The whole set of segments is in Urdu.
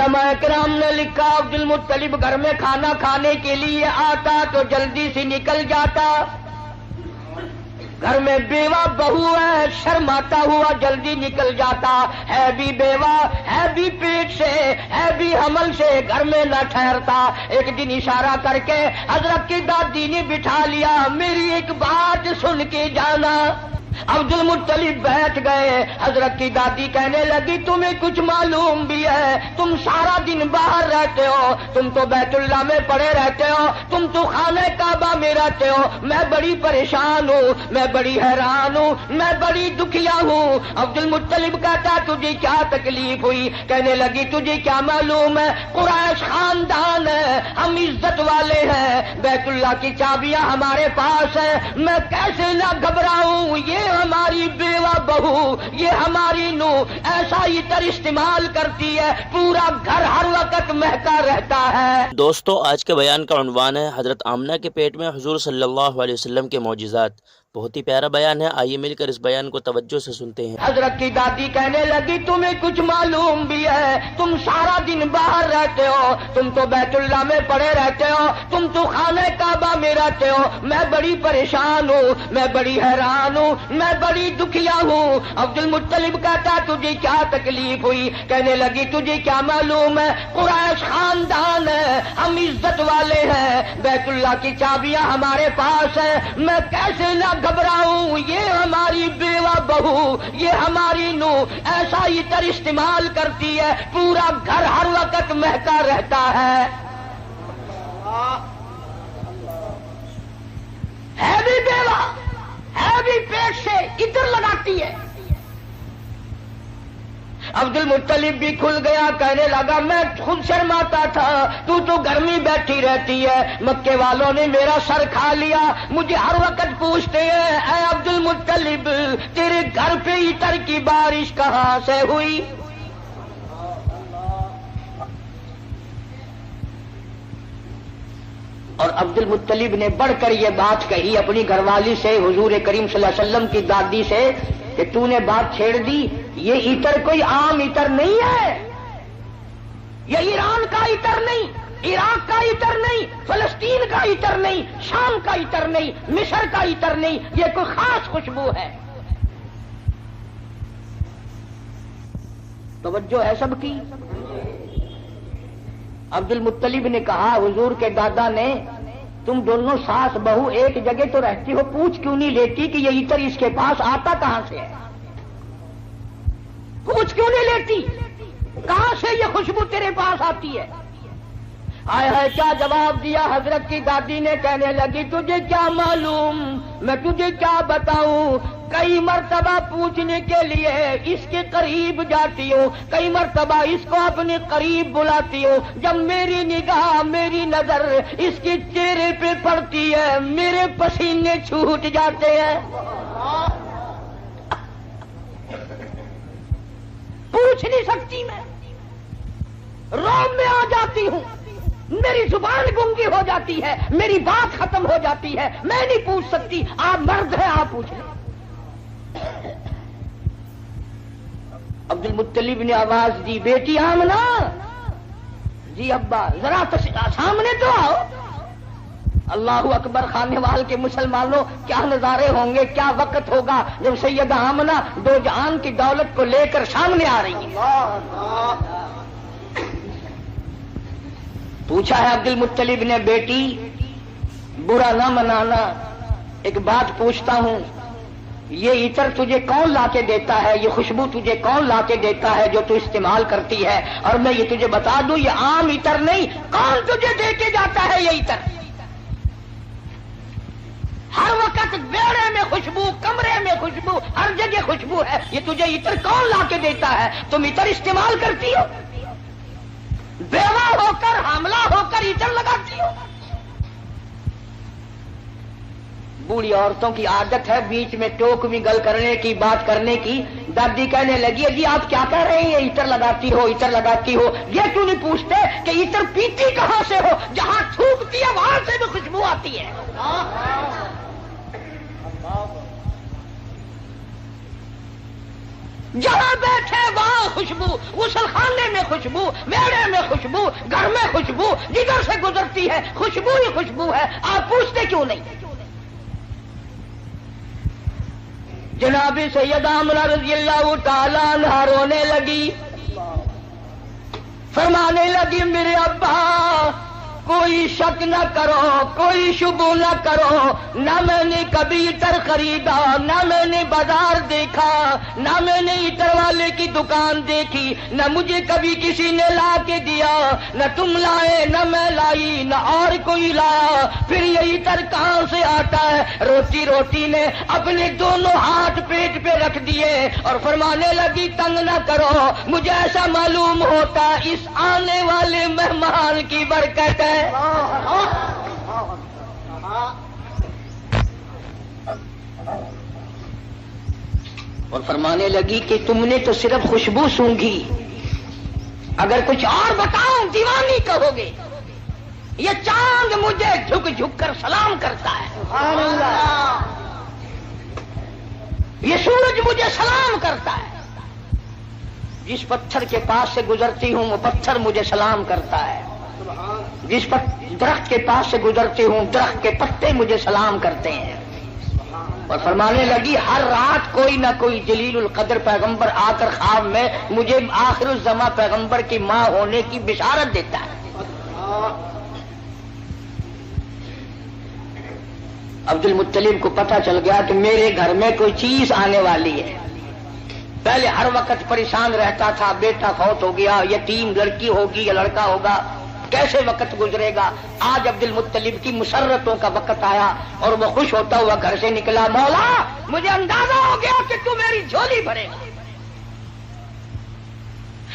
علماء کرام نے لکھا عبد المطلب گھر میں کھانا کھانے کے لیے آتا تو جلدی سے نکل جاتا. گھر میں بیوہ بہو ہے، شرماتا ہوا جلدی نکل جاتا. ہے بھی بیوہ، ہے بھی پیٹ سے، ہے بھی حمل سے، گھر میں نہ ٹھہرتا. ایک دن اشارہ کر کے حضرت کی دادی نے بٹھا لیا، میری ایک بات سن کے جانا. عبد المطلب بیٹھ گئے. حضرت کی دادی کہنے لگی تمہیں کچھ معلوم بھی ہے؟ تم سارا دن باہر رہتے ہو، تم تو بیت اللہ میں پڑے رہتے ہو، تم تو خانہ کعبہ میں رہتے ہو. میں بڑی پریشان ہوں، میں بڑی حیران ہوں، میں بڑی دکھیا ہوں. عبد المطلب کہتا تجھے کیا تکلیف ہوئی؟ کہنے لگی تجھے کیا معلوم ہے، قریش خاندان ہے، ہم عزت والے ہیں، بیت اللہ کی چابیاں ہمارے پاس ہیں، میں کیسے نہ گھبراؤں؟ یہ ہماری بیوہ بہو، یہ ہماری نو ایسا عطر استعمال کرتی ہے پورا گھر ہر وقت مہکا رہتا ہے. دوستو، آج کے بیان کا عنوان ہے حضرت آمنہ کے پیٹ میں حضور صلی اللہ علیہ وسلم کے معجزات. بہت ہی پیارا بیان ہے، آئیے مل کر اس بیان کو توجہ سے سنتے ہیں. حضرت کی دادی کہنے لگی تمہیں کچھ معلوم بھی ہے؟ تم سارا دن باہر رہتے ہو، تم تو بیت اللہ میں پڑے رہتے ہو، تم تو خانہ کعبہ میں رہتے ہو. میں بڑی پریشان ہوں، میں بڑی حیران ہوں، میں بڑی دکھیا ہوں. عبد المطلب کہتا تجھے کیا تکلیف ہوئی؟ کہنے لگی تجھے کیا معلوم ہے، قریش خاندان ہے، ہم عزت والے ہیں، بیت اللہ کی چابیاں ہمارے پاس ہیں، میں کیسے نہ گھبراؤں؟ یہ ہماری بیوہ بہو، یہ ہماری نو ایسا عطر استعمال کرتی ہے پورا گھر ہر وقت مہکا رہتا ہے. ہے بھی بیوہ، ہے بھی پیٹ سے، عطر لگاتی ہے. عبد المطلب بھی کھل گیا، کہنے لگا میں خود شرماتا تھا، تو گھر میں بیٹھی رہتی ہے. مکے والوں نے میرا سر کھا لیا، مجھے ہر وقت پوچھتے ہیں اے عبد المطلب تیرے گھر پہ عطر کی بارش کہاں سے ہوئی؟ اور عبد المطلب نے بڑھ کر یہ بات کہی اپنی گھر والی سے، حضور کریم صلی اللہ علیہ وسلم کی دادی سے، کہ تو نے بات چھیڑ دی. یہ عطر کوئی عام عطر نہیں ہے، یہ ایران کا عطر نہیں، عراق کا عطر نہیں، فلسطین کا عطر نہیں، شام کا عطر نہیں، مصر کا عطر نہیں، یہ کوئی خاص خوشبو ہے. توجہ ہے سب کی؟ عبد المطلب نے کہا حضور کے دادا نے تم دونوں ساس بہو ایک جگہ تو رہتی ہو، پوچھ کیوں نہیں لیتی کہ یہ عطر اس کے پاس آتا کہاں سے ہے؟ پوچھ کیوں نہیں لیتی کہاں سے یہ خوشبو تیرے پاس آتی ہے؟ آئے ہے کیا جواب دیا حضرت کی دادی نے. کہنے لگی تجھے کیا معلوم، میں تجھے کیا بتاؤں؟ کئی مرتبہ پوچھنے کے لیے اس کے قریب جاتی ہوں، کئی مرتبہ اس کو اپنے قریب بلاتی ہوں. جب میری نگاہ، میری نظر اس کے چہرے پہ پڑتی ہے میرے پسینے چھوٹ جاتے ہیں. پوچھ نہیں سکتی، میں روم میں آ جاتی ہوں، میری زبان گنگی ہو جاتی ہے، میری بات ختم ہو جاتی ہے، میں نہیں پوچھ سکتی. آپ مرد ہیں، آپ پوچھ لیں. عبد المطلب نے آواز دی بیٹی آمنہ. جی ابا، ذرا سامنے تو آؤ. اللہ اکبر، خانے وال کے مسلمانوں کیا نظارے ہوں گے، کیا وقت ہوگا جب سیدہ آمنہ دو جہان کی دولت کو لے کر سامنے آ رہی ہیں. پوچھا ہے عبد المطلب نے بیٹی برا نہ منانا، ایک بات پوچھتا ہوں، یہ عطر تجھے کون لا کے دیتا ہے؟ یہ خوشبو تجھے کون لا کے دیتا ہے جو تو استعمال کرتی ہے؟ اور میں یہ تجھے بتا دوں یہ عام عطر نہیں، کون تجھے دے کے جاتا ہے یہ عطر؟ ہر وقت بیڑے میں خوشبو، کمرے میں خوشبو، ہر جگہ خوشبو ہے. یہ تجھے عطر کون لا کے دیتا ہے؟ تم عطر استعمال کرتی ہو؟ بیوہ ہو کر، حاملہ ہو کر عطر لگاتی ہو؟ بوڑھی عورتوں کی عادت ہے بیچ میں ٹوک بھی گل کرنے کی، بات کرنے کی. دادی کہنے لگی جی آپ کیا کہہ رہے ہیں، عطر لگاتی ہو، عطر لگاتی ہو. یہ کیوں نہیں پوچھتے کہ عطر پیتی کہاں سے ہو؟ جہاں تھوکتی ہے وہاں سے بھی خوشبو آتی ہے. جہاں بیٹھے وہاں خوشبو، غسل خانے میں خوشبو، میڑے میں خوشبو، گھر میں خوشبو، جدھر سے گزرتی ہے خوشبو ہی خوشبو ہے. آپ پوچھتے کیوں نہیں؟ جناب سیدہ آمنہ رضی اللہ تعالیٰ عنہا رونے لگی، فرمانے لگی میرے ابا کوئی شک نہ کرو، کوئی شبہ نہ کرو، نہ میں نے کبھی عطر خریدا، نہ میں نے بازار دیکھا، نہ میں نے عطر والے کی دکان دیکھی، نہ مجھے کبھی کسی نے لا کے دیا، نہ تم لائے نہ میں لائی نہ اور کوئی لایا، پھر یہ عطر کہاں سے آتا ہے؟ روتی روتی نے اپنے دونوں ہاتھ پیٹ پہ رکھ دیے اور فرمانے لگی تنگ نہ کرو، مجھے ایسا معلوم ہوتا اس آنے والے مہمان کی برکت ہے. اور فرمانے لگی کہ تم نے تو صرف خوشبو سونگھی، اگر کچھ اور بتاؤں دیوانی کہو گے. یہ چاند مجھے جھک جھک کر سلام کرتا ہے، سبحان اللہ. یہ سورج مجھے سلام کرتا ہے، جس پتھر کے پاس سے گزرتی ہوں وہ پتھر مجھے سلام کرتا ہے، جس پر درخت کے پاس سے گزرتی ہوں درخت کے پتے مجھے سلام کرتے ہیں. اور فرمانے لگی ہر رات کوئی نہ کوئی جلیل القدر پیغمبر آ کر خواب میں مجھے آخر الزماں پیغمبر کی ماں ہونے کی بشارت دیتا ہے. عبد المطلب کو پتہ چل گیا کہ میرے گھر میں کوئی چیز آنے والی ہے. پہلے ہر وقت پریشان رہتا تھا، بیٹا فوت ہو گیا، یتیم لڑکی ہوگی یا لڑکا ہوگا، کیسے وقت گزرے گا. آج عبد المطلب کی مسرتوں کا وقت آیا اور وہ خوش ہوتا ہوا گھر سے نکلا. مولا مجھے اندازہ ہو گیا کہ تو میری جھولی بھرے گا.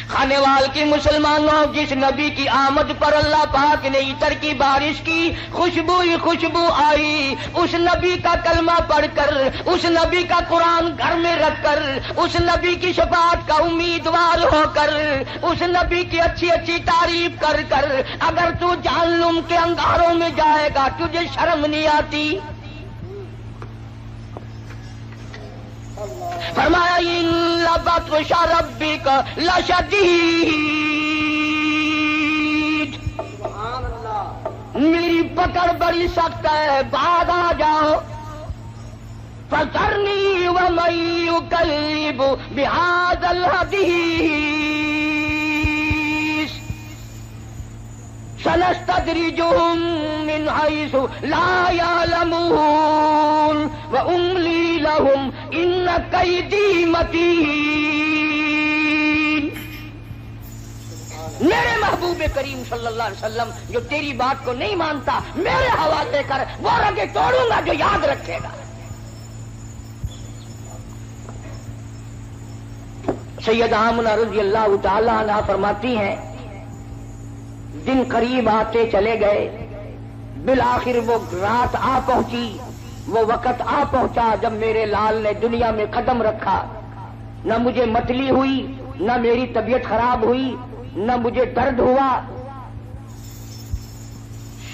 خانے وال کی مسلمانوں، جس نبی کی آمد پر اللہ پاک نے عطر کی بارش کی، خوشبو ہی خوشبو آئی. اس نبی کا کلمہ پڑھ کر، اس نبی کا قرآن گھر میں رکھ کر، اس نبی کی شفاعت کا امیدوار ہو کر، اس نبی کی اچھی اچھی تعریف کر کر اگر تو جہنم کے انگاروں میں جائے گا تجھے شرم نہیں آتی؟ فرمایا ان بطش ربک لشدید، میری پکڑ بڑی سخت ہے، بعد آ جاؤ. فذرنی ومن یکذب بہذا الحدیث سنستدرجهم من حيث لا يعلمون وأملي لهم إن كيدي متين. میرے محبوب کریم صلی اللہ علیہ وسلم جو تیری بات کو نہیں مانتا میرے حوالے کر، وہ رگیں توڑوں گا جو یاد رکھے گا. سیدہ آمنہ رضی اللہ تعالی عنہا فرماتی ہیں دن قریب آتے چلے گئے، بالآخر وہ رات آ پہنچی، وہ وقت آ پہنچا جب میرے لال نے دنیا میں قدم رکھا. نہ مجھے متلی ہوئی، نہ میری طبیعت خراب ہوئی، نہ مجھے درد ہوا.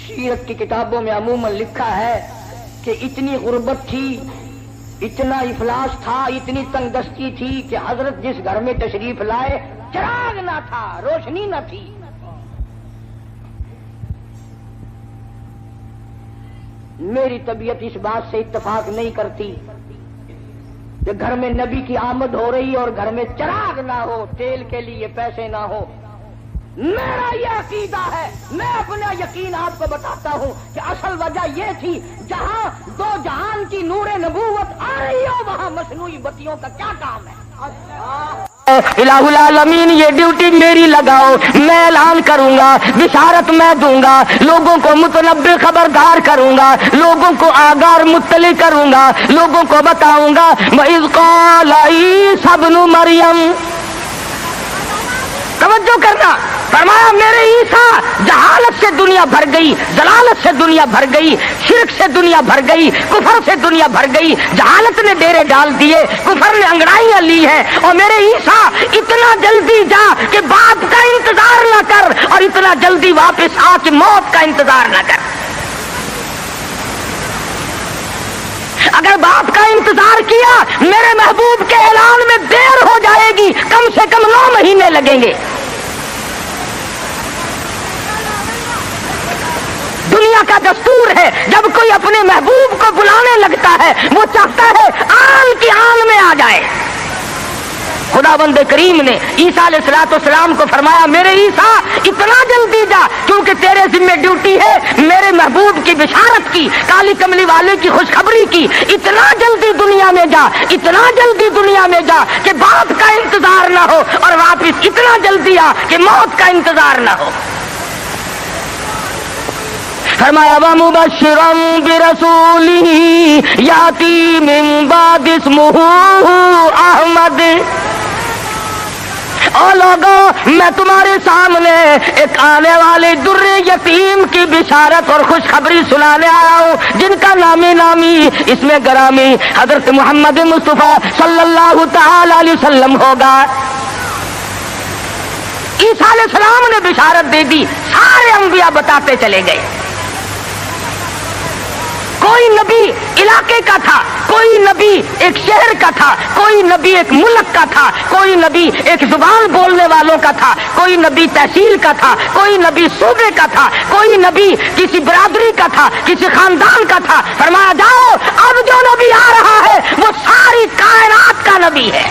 سیرت کی کتابوں میں عموماً لکھا ہے کہ اتنی غربت تھی، اتنا افلاس تھا، اتنی تنگ دستی تھی کہ حضرت جس گھر میں تشریف لائے چراغ نہ تھا، روشنی نہ تھی. میری طبیعت اس بات سے اتفاق نہیں کرتی کہ گھر میں نبی کی آمد ہو رہی اور گھر میں چراغ نہ ہو، تیل کے لیے پیسے نہ ہو. میرا یہ عقیدہ ہے، میں اپنا یقین آپ کو بتاتا ہوں کہ اصل وجہ یہ تھی جہاں دو جہان کی نور نبوت آ رہی ہو وہاں مصنوعی بتیوں کا کیا کام ہے. الہ العالمین یہ ڈیوٹی میری لگاؤ، میں اعلان کروں گا، بشارت میں دوں گا، لوگوں کو متنبع خبردار کروں گا، لوگوں کو آگار مطلع کروں گا، لوگوں کو بتاؤں گا. وَإِذْ قَالَ عِیسیٰ ابْنُ مَرْیَم، توجہ کرنا، فرمایا میرے عیسیٰ جہالت سے دنیا بھر گئی، ضلالت سے دنیا بھر گئی، شرک سے دنیا بھر گئی، کفر سے دنیا بھر گئی. جہالت نے ڈیرے ڈال دیے، کفر نے انگڑائیاں لی ہیں، اور میرے عیسیٰ اتنا جلدی جا کہ باپ کا انتظار نہ کر اور اتنا جلدی واپس آ کے موت کا انتظار نہ کر. اگر باپ کا انتظار کیا میرے محبوب کے اعلان میں دیر ہو جائے گی، کم سے کم 9 مہینے لگیں گے۔ دنیا کا دستور ہے جب کوئی اپنے محبوب کو بلانے لگتا ہے وہ چاہتا ہے آن کی آن میں آ جائے۔ خدا بند کریم نے عیسیٰ علیہ السلام کو فرمایا میرے عیسیٰ اتنا جلدی جا، کیونکہ تیرے ذمہ ڈیوٹی ہے میرے محبوب کی بشارت کی، کالی کملی والے کی خوشخبری کی۔ اتنا جلدی دنیا میں جا، اتنا جلدی دنیا میں جا کہ باپ کا انتظار نہ ہو، اور واپس اتنا جلدی آ کہ موت کا انتظار نہ ہو۔ فرمایا وَمُبَشِّرًا بِرَسُولٍ يَأْتِي مِن بَعْدِ اسْمُهُ أَحْمَدُ۔ او لوگوں میں تمہارے سامنے ایک آنے والے در یتیم کی بشارت اور خوشخبری سنانے آیا ہوں جن کا نامی اس میں گرامی حضرت محمد مصطفیٰ صلی اللہ تعالی علیہ وسلم ہوگا۔ عیسیٰ علیہ السلام نے بشارت دے دی، سارے انبیاء بتاتے چلے گئے۔ کوئی نبی علاقے کا تھا، کوئی نبی ایک شہر کا تھا، کوئی نبی ایک ملک کا تھا، کوئی نبی ایک زبان بولنے والوں کا تھا، کوئی نبی تحصیل کا تھا، کوئی نبی صوبے کا تھا، کوئی نبی کسی برادری کا تھا، کسی خاندان کا تھا۔ فرمایا جاؤ اب جو نبی آ رہا ہے وہ ساری کائنات کا نبی ہے،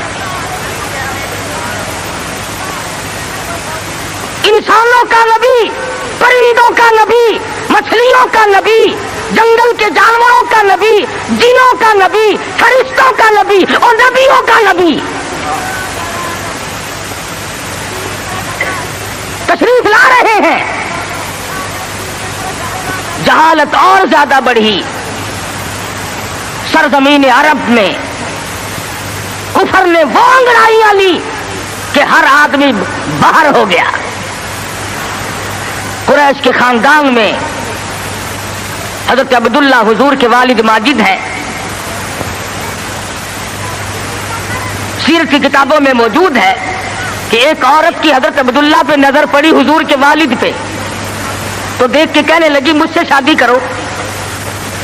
انسانوں کا نبی، پرندوں کا نبی، مچھلیوں کا نبی، جنگل کے جانوروں کا نبی، جنوں کا نبی، فرشتوں کا نبی اور نبیوں کا نبی تشریف لا رہے ہیں۔ جہالت اور زیادہ بڑھی سرزمین عرب میں، کفر نے وہ انگڑائیاں لی کہ ہر آدمی باہر ہو گیا۔ قریش کے خاندان میں حضرت عبداللہ حضور کے والد ماجد ہیں، سیرت کی کتابوں میں موجود ہے کہ ایک عورت کی حضرت عبداللہ پہ نظر پڑی حضور کے والد پہ، تو دیکھ کے کہنے لگی مجھ سے شادی کرو۔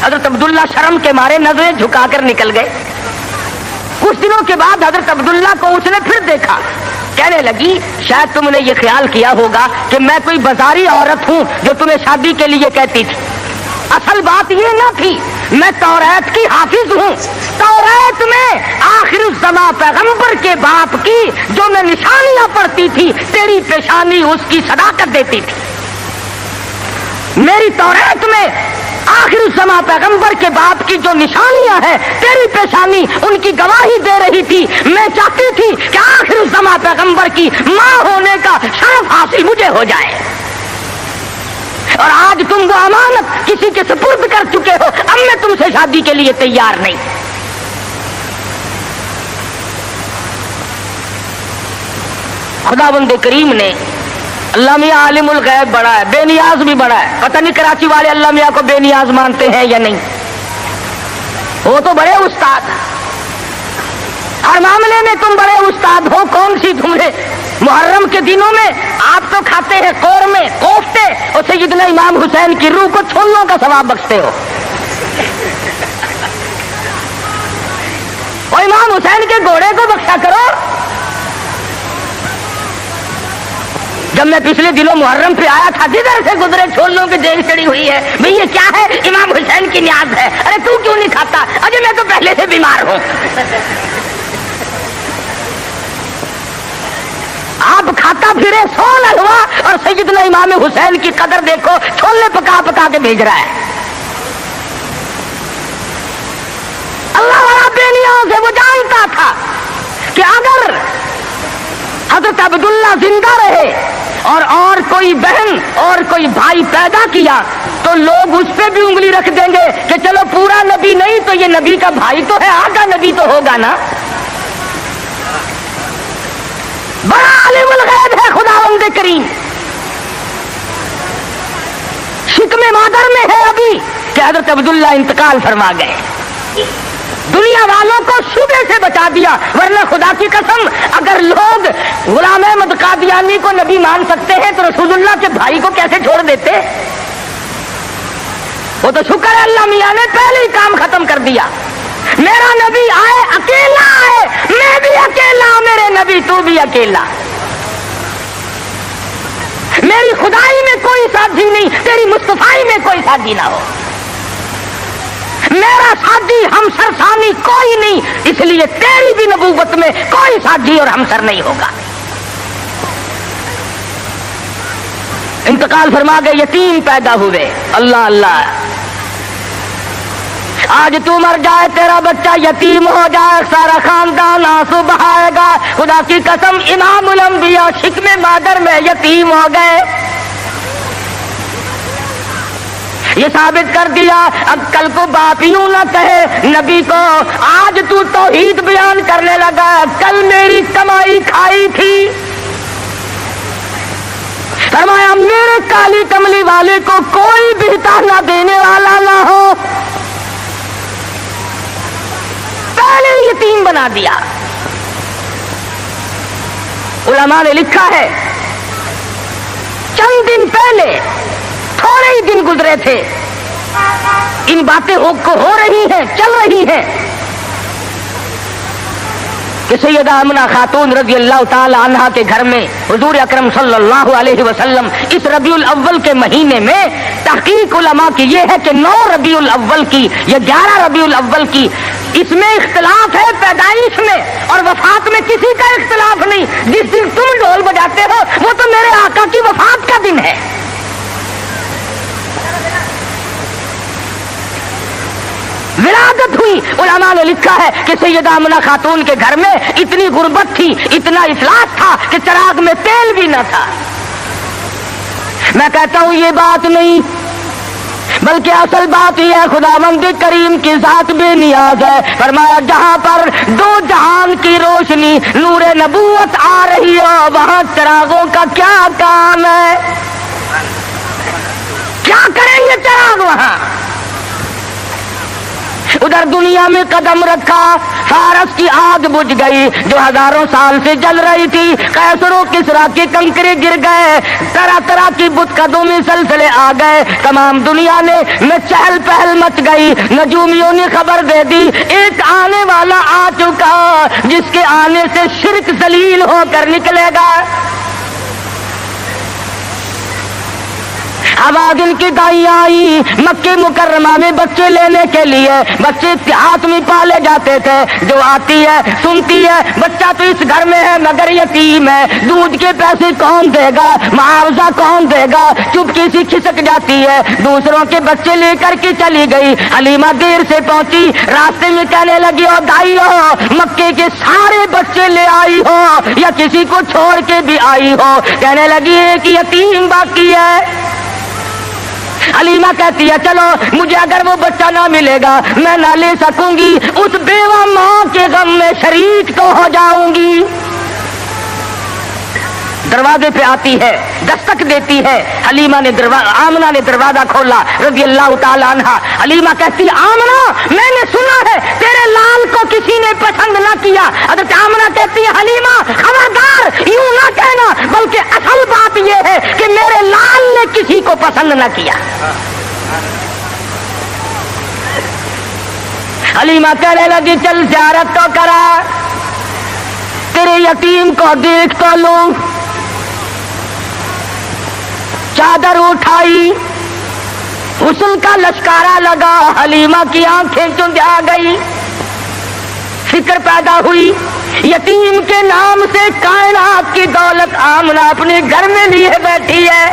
حضرت عبداللہ شرم کے مارے نظریں جھکا کر نکل گئے۔ کچھ دنوں کے بعد حضرت عبداللہ کو اس نے پھر دیکھا، کہنے لگی شاید تم نے یہ خیال کیا ہوگا کہ میں کوئی بازاری عورت ہوں جو تمہیں شادی کے لیے کہتی تھی۔ اصل بات یہ نہ تھی، میں توریت کی حافظ ہوں، توریت میں آخر الزماں پیغمبر کے باپ کی جو میں نشانیاں پڑھتی تھی تیری پیشانی اس کی صداقت دیتی تھی۔ میری توریت میں آخر الزماں پیغمبر کے باپ کی جو نشانیاں ہیں تیری پیشانی ان کی گواہی دے رہی تھی۔ میں چاہتی تھی کہ آخر الزماں پیغمبر کی ماں ہونے کا شرف حاصل مجھے ہو جائے، اور آج تم وہ امانت کسی کے سپرد کر چکے ہو، اب میں تم سے شادی کے لیے تیار نہیں۔ خداوند کریم نے، اللہ میاں عالم الغیب بڑا ہے، بے نیاز بھی بڑا ہے، پتہ نہیں کراچی والے اللہ میاں کو بے نیاز مانتے ہیں یا نہیں، وہ تو بڑے استاد، ہر معاملے میں تم بڑے استاد ہو۔ کون سی تمہیں محرم کے دنوں میں آپ تو کھاتے ہیں قورمے کوفتے اور سیدنا امام حسین کی روح کو چھولوں کا ثواب بخشتے ہو۔ اور امام حسین کے گھوڑے کو بخشا کرو۔ جب میں پچھلے دنوں محرم پہ آیا تھا جدھر سے گزرے چھولوں کی دیر چڑی ہوئی ہے، بھئی یہ کیا ہے؟ امام حسین کی نیاز ہے۔ ارے تو کیوں نہیں کھاتا؟ اجے میں تو پہلے سے بیمار ہوں۔ آپ کھاتا پھرے سول حلوا اور سیدنا امام حسین کی قدر دیکھو، چھولے پکا پکا کے بھیج رہا ہے۔ اللہ والا بے نیاز ہے، وہ جانتا تھا کہ اگر حضرت عبداللہ زندہ رہے اور کوئی بہن اور کوئی بھائی پیدا کیا تو لوگ اس پہ بھی انگلی رکھ دیں گے کہ چلو پورا نبی نہیں تو یہ نبی کا بھائی تو ہے، آگا نبی تو ہوگا نا۔ بڑا عالم الغیب ہے خداوند کریم۔ شکم مادر میں ہے ابھی کہ حضرت عبداللہ انتقال فرما گئے، دنیا والوں کو شبے سے بچا دیا، ورنہ خدا کی قسم اگر لوگ غلام احمد قادیانی کو نبی مان سکتے ہیں تو رسول اللہ کے بھائی کو کیسے چھوڑ دیتے؟ وہ تو شکر ہے اللہ میاں نے پہلے ہی کام ختم کر دیا۔ میرا نبی آئے اکیلا آئے، میں بھی اکیلا، میرے نبی تو بھی اکیلا، میری خدائی میں کوئی ساتھی نہیں، تیری مصطفائی میں کوئی ساتھی نہ ہو، میرا ساتھی ہمسر ثانی کوئی نہیں، اس لیے تیری بھی نبوت میں کوئی ساتھی اور ہمسر نہیں ہوگا۔ انتقال فرما گئے، یتیم پیدا ہوئے، اللہ اللہ، آج تو مر جائے تیرا بچہ یتیم ہو جائے، سارا خاندان آنسو بہائے گا، خدا کی قسم امام الانبیاء شکم مادر میں یتیم ہو گئے، یہ ثابت کر دیا اب کل کو باپ یوں نہ کہے نبی کو، آج تو توحید بیان کرنے لگا، کل میری کمائی کھائی تھی، فرمایا میرے کالی کملی والے کو کوئی بھی تانا دینے والا نہ ہو، پہلے یتیم بنا دیا۔ علماء نے لکھا ہے چند دن پہلے، تھوڑے ہی دن گزرے تھے، ان باتیں ہو رہی ہیں، چل رہی ہیں کہ سیدہ آمنہ خاتون رضی اللہ تعالی عنہا کے گھر میں حضور اکرم صلی اللہ علیہ وسلم اس ربیع الاول کے مہینے میں، تحقیق علماء کی یہ ہے کہ 9 ربیع الاول کی یا 11 ربیع الاول کی، اس میں اختلاف ہے پیدائش میں اور وفات میں کسی کا اختلاف نہیں، جس دن تم ڈھول بجاتے ہو وہ تو میرے آقا کی وفات کا دن ہے۔ ولادت ہوئی، علماء نے لکھا ہے کہ سیدہ آمنہ خاتون کے گھر میں اتنی غربت تھی، اتنا افلاس تھا کہ چراغ میں تیل بھی نہ تھا۔ میں کہتا ہوں یہ بات نہیں، بلکہ اصل بات یہ ہے خداوند کریم کی ذات بے نیاز ہے، فرمایا جہاں پر 2 جہان کی روشنی نور نبوت آ رہی ہو وہاں چراغوں کا کیا کام ہے، کیا کریں گے چراغ وہاں؟ ادھر دنیا میں قدم رکھا، فارس کی آگ بجھ گئی جو ہزاروں سال سے جل رہی تھی، قیصر و کسریٰ کے کنکرے گر گئے، طرح طرح کی بت قدوں میں سلسلے آ گئے، تمام دنیا میں چہل پہل مچ گئی، نجومیوں نے خبر دے دی ایک آنے والا آ چکا جس کے آنے سے شرک ذلیل ہو کر نکلے گا۔ آواز ان کی دائی آئی، مکہ مکرمہ میں بچے لینے کے لیے، بچے دیہات میں پالے جاتے تھے، جو آتی ہے سنتی ہے بچہ تو اس گھر میں ہے مگر یتیم ہے، دودھ کے پیسے کون دے گا، معاوضہ کون دے گا، چپکی سی کھسک جاتی ہے، دوسروں کے بچے لے کر کے چلی گئی۔ حلیمہ دیر سے پہنچی، راستے میں کہنے لگی او دائی ہو، مکے کے سارے بچے لے آئی ہو یا کسی کو چھوڑ کے بھی آئی ہو؟ کہنے لگی ایک یتیم باقی ہے۔ حلیمہ کہتی ہے چلو مجھے اگر وہ بچہ نہ ملے گا میں نہ لے سکوں گی، اس بیوہ ماں کے غم میں شریک تو ہو جاؤں گی۔ دروازے پہ آتی ہے، دستک دیتی ہے، حلیمہ نے آمنہ نے دروازہ کھولا رضی اللہ تعالی عنہ۔ حلیمہ کہتی ہے آمنہ میں نے سنا ہے تیرے لال کو کسی نے پسند نہ کیا۔ حضرت آمنہ کہتی ہے حلیمہ خبردار یوں نہ کہنا، بلکہ اصل بات یہ ہے کہ میرے لال نے کسی کو پسند نہ کیا۔ حلیمہ کہنے لگی چل زیارت تو کرا، تیرے یتیم کو دیکھ تو لوں۔ چادر اٹھائی، حسن کا لشکارا لگا، حلیمہ کی آنکھیں چند آ گئی، فکر پیدا ہوئی یتیم کے نام سے کائنات کی دولت آمنہ اپنے گھر میں لیے بیٹھی ہے۔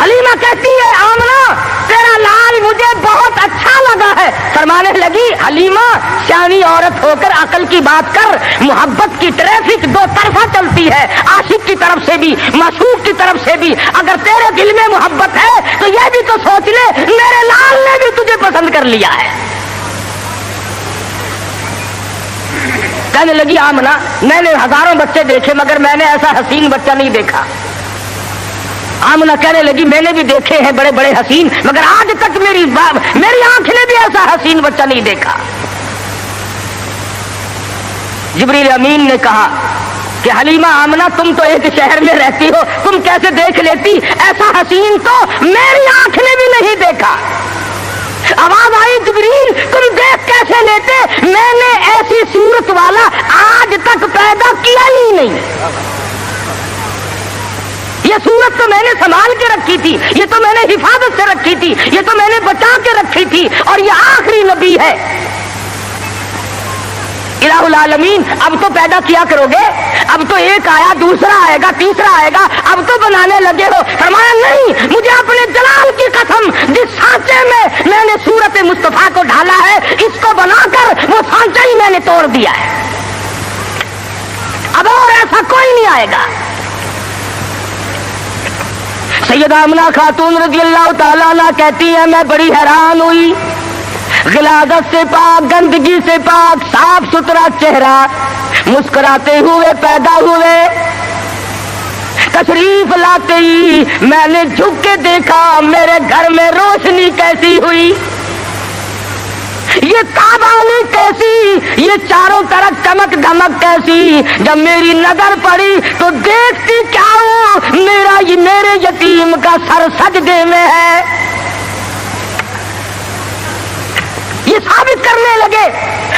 حلیمہ کہتی ہے آمنہ تیرا لال مجھے بہت اچھا لگا ہے۔ فرمانے لگی حلیمہ سیانی عورت ہو کر عقل کی بات کر، محبت کی ٹریفک 2 طرفہ چلتی ہے، عاشق کی طرف سے بھی معشوق کی طرف سے بھی۔ اگر تیرے دل میں محبت ہے تو یہ بھی تو سوچ لے میرے لال نے بھی تجھے پسند کر لیا ہے۔ کہنے لگی آمنہ میں نے ہزاروں بچے دیکھے مگر میں نے ایسا حسین بچہ نہیں دیکھا۔ آمنہ کہنے لگی میں نے بھی دیکھے ہیں بڑے بڑے حسین مگر آج تک میری آنکھ نے بھی ایسا حسین بچہ نہیں دیکھا۔ جبریل امین نے کہا کہ حلیمہ آمنہ تم تو ایک شہر میں رہتی ہو، تم کیسے دیکھ لیتی؟ ایسا حسین تو میری آنکھ نے بھی نہیں دیکھا۔ آواز آئی جبریل تم دیکھ کیسے لیتے؟ میں نے ایسی صورت والا آج تک پیدا کیا ہی نہیں۔ یہ صورت تو میں نے سنبھال کے رکھی تھی، یہ تو میں نے حفاظت سے رکھی تھی، یہ تو میں نے بچا کے رکھی تھی، اور یہ آخری نبی ہے۔ الہ العالمین اب تو پیدا کیا کرو گے، اب تو ایک آیا، دوسرا آئے گا، تیسرا آئے گا، اب تو بنانے لگے ہو۔ فرمایا نہیں، مجھے اپنے جلال کی قسم، جس سانچے میں نے صورت مصطفیٰ کو ڈالا ہے، اس کو بنا کر وہ سانچہ ہی میں نے توڑ دیا ہے، اب اور ایسا کوئی نہیں آئے گا۔ سیدہ آمنہ خاتون رضی اللہ تعالیٰ عنہ کہتی ہیں میں بڑی حیران ہوئی، غلاظت سے پاک، گندگی سے پاک، صاف ستھرا چہرہ، مسکراتے ہوئے پیدا ہوئے، تشریف لاتے ہی میں نے جھک کے دیکھا میرے گھر میں روشنی کیسی ہوئی، یہ تابانی کیسی، یہ چاروں طرف چمک دھمک کیسی۔ جب میری نظر پڑی تو دیکھتی کیا ہوں، میرے یتیم کا سر سجدے میں ہے۔ یہ ثابت کرنے لگے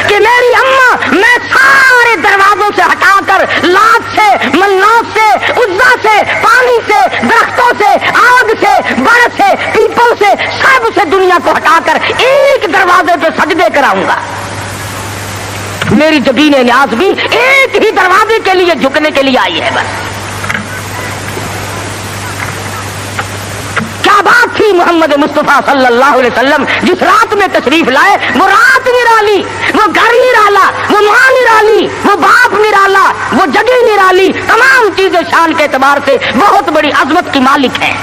کہ میری اماں، میں سارے دروازوں سے ہٹا کر، لات سے، منات سے، عزا سے، پانی سے، درختوں سے، آگ سے، برف سے، پیپل سے، سب سے دنیا کو ہٹا کر ایک دروازے پہ سجدے کراؤں گا۔ میری جبین نیاز بھی ایک ہی دروازے کے لیے جھکنے کے لیے آئی ہے بس۔ کیا بات تھی محمد مصطفیٰ صلی اللہ علیہ وسلم جس رات میں تشریف لائے، وہ رات نرالی، وہ گھر نرالا، وہ ماں نرالی، وہ باپ نرالا، وہ جگہ نرالی، تمام چیزیں شان کے اعتبار سے بہت بڑی عظمت کی مالک ہیں۔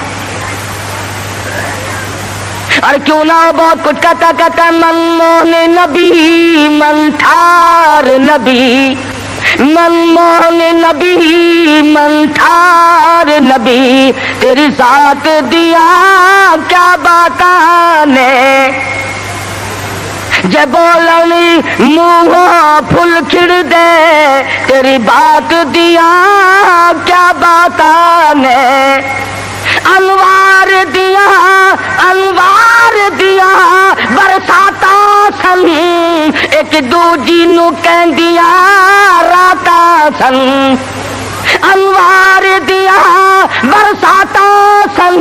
اور کیوں نہ بہت کچھ کہتا من موہن نبی، من ٹھار نبی، من موہن نبی، من ٹھار نبی، تیری ذات دیا کیا باتانے، جے بولنی منہ پھل کھڑ دے، تیری بات دیا کیا باتانے، انوار دیا، انوار دیا برساتا سن، ایک دوجی نو کہندیا راتا سن، انوار دیا برساتا سن،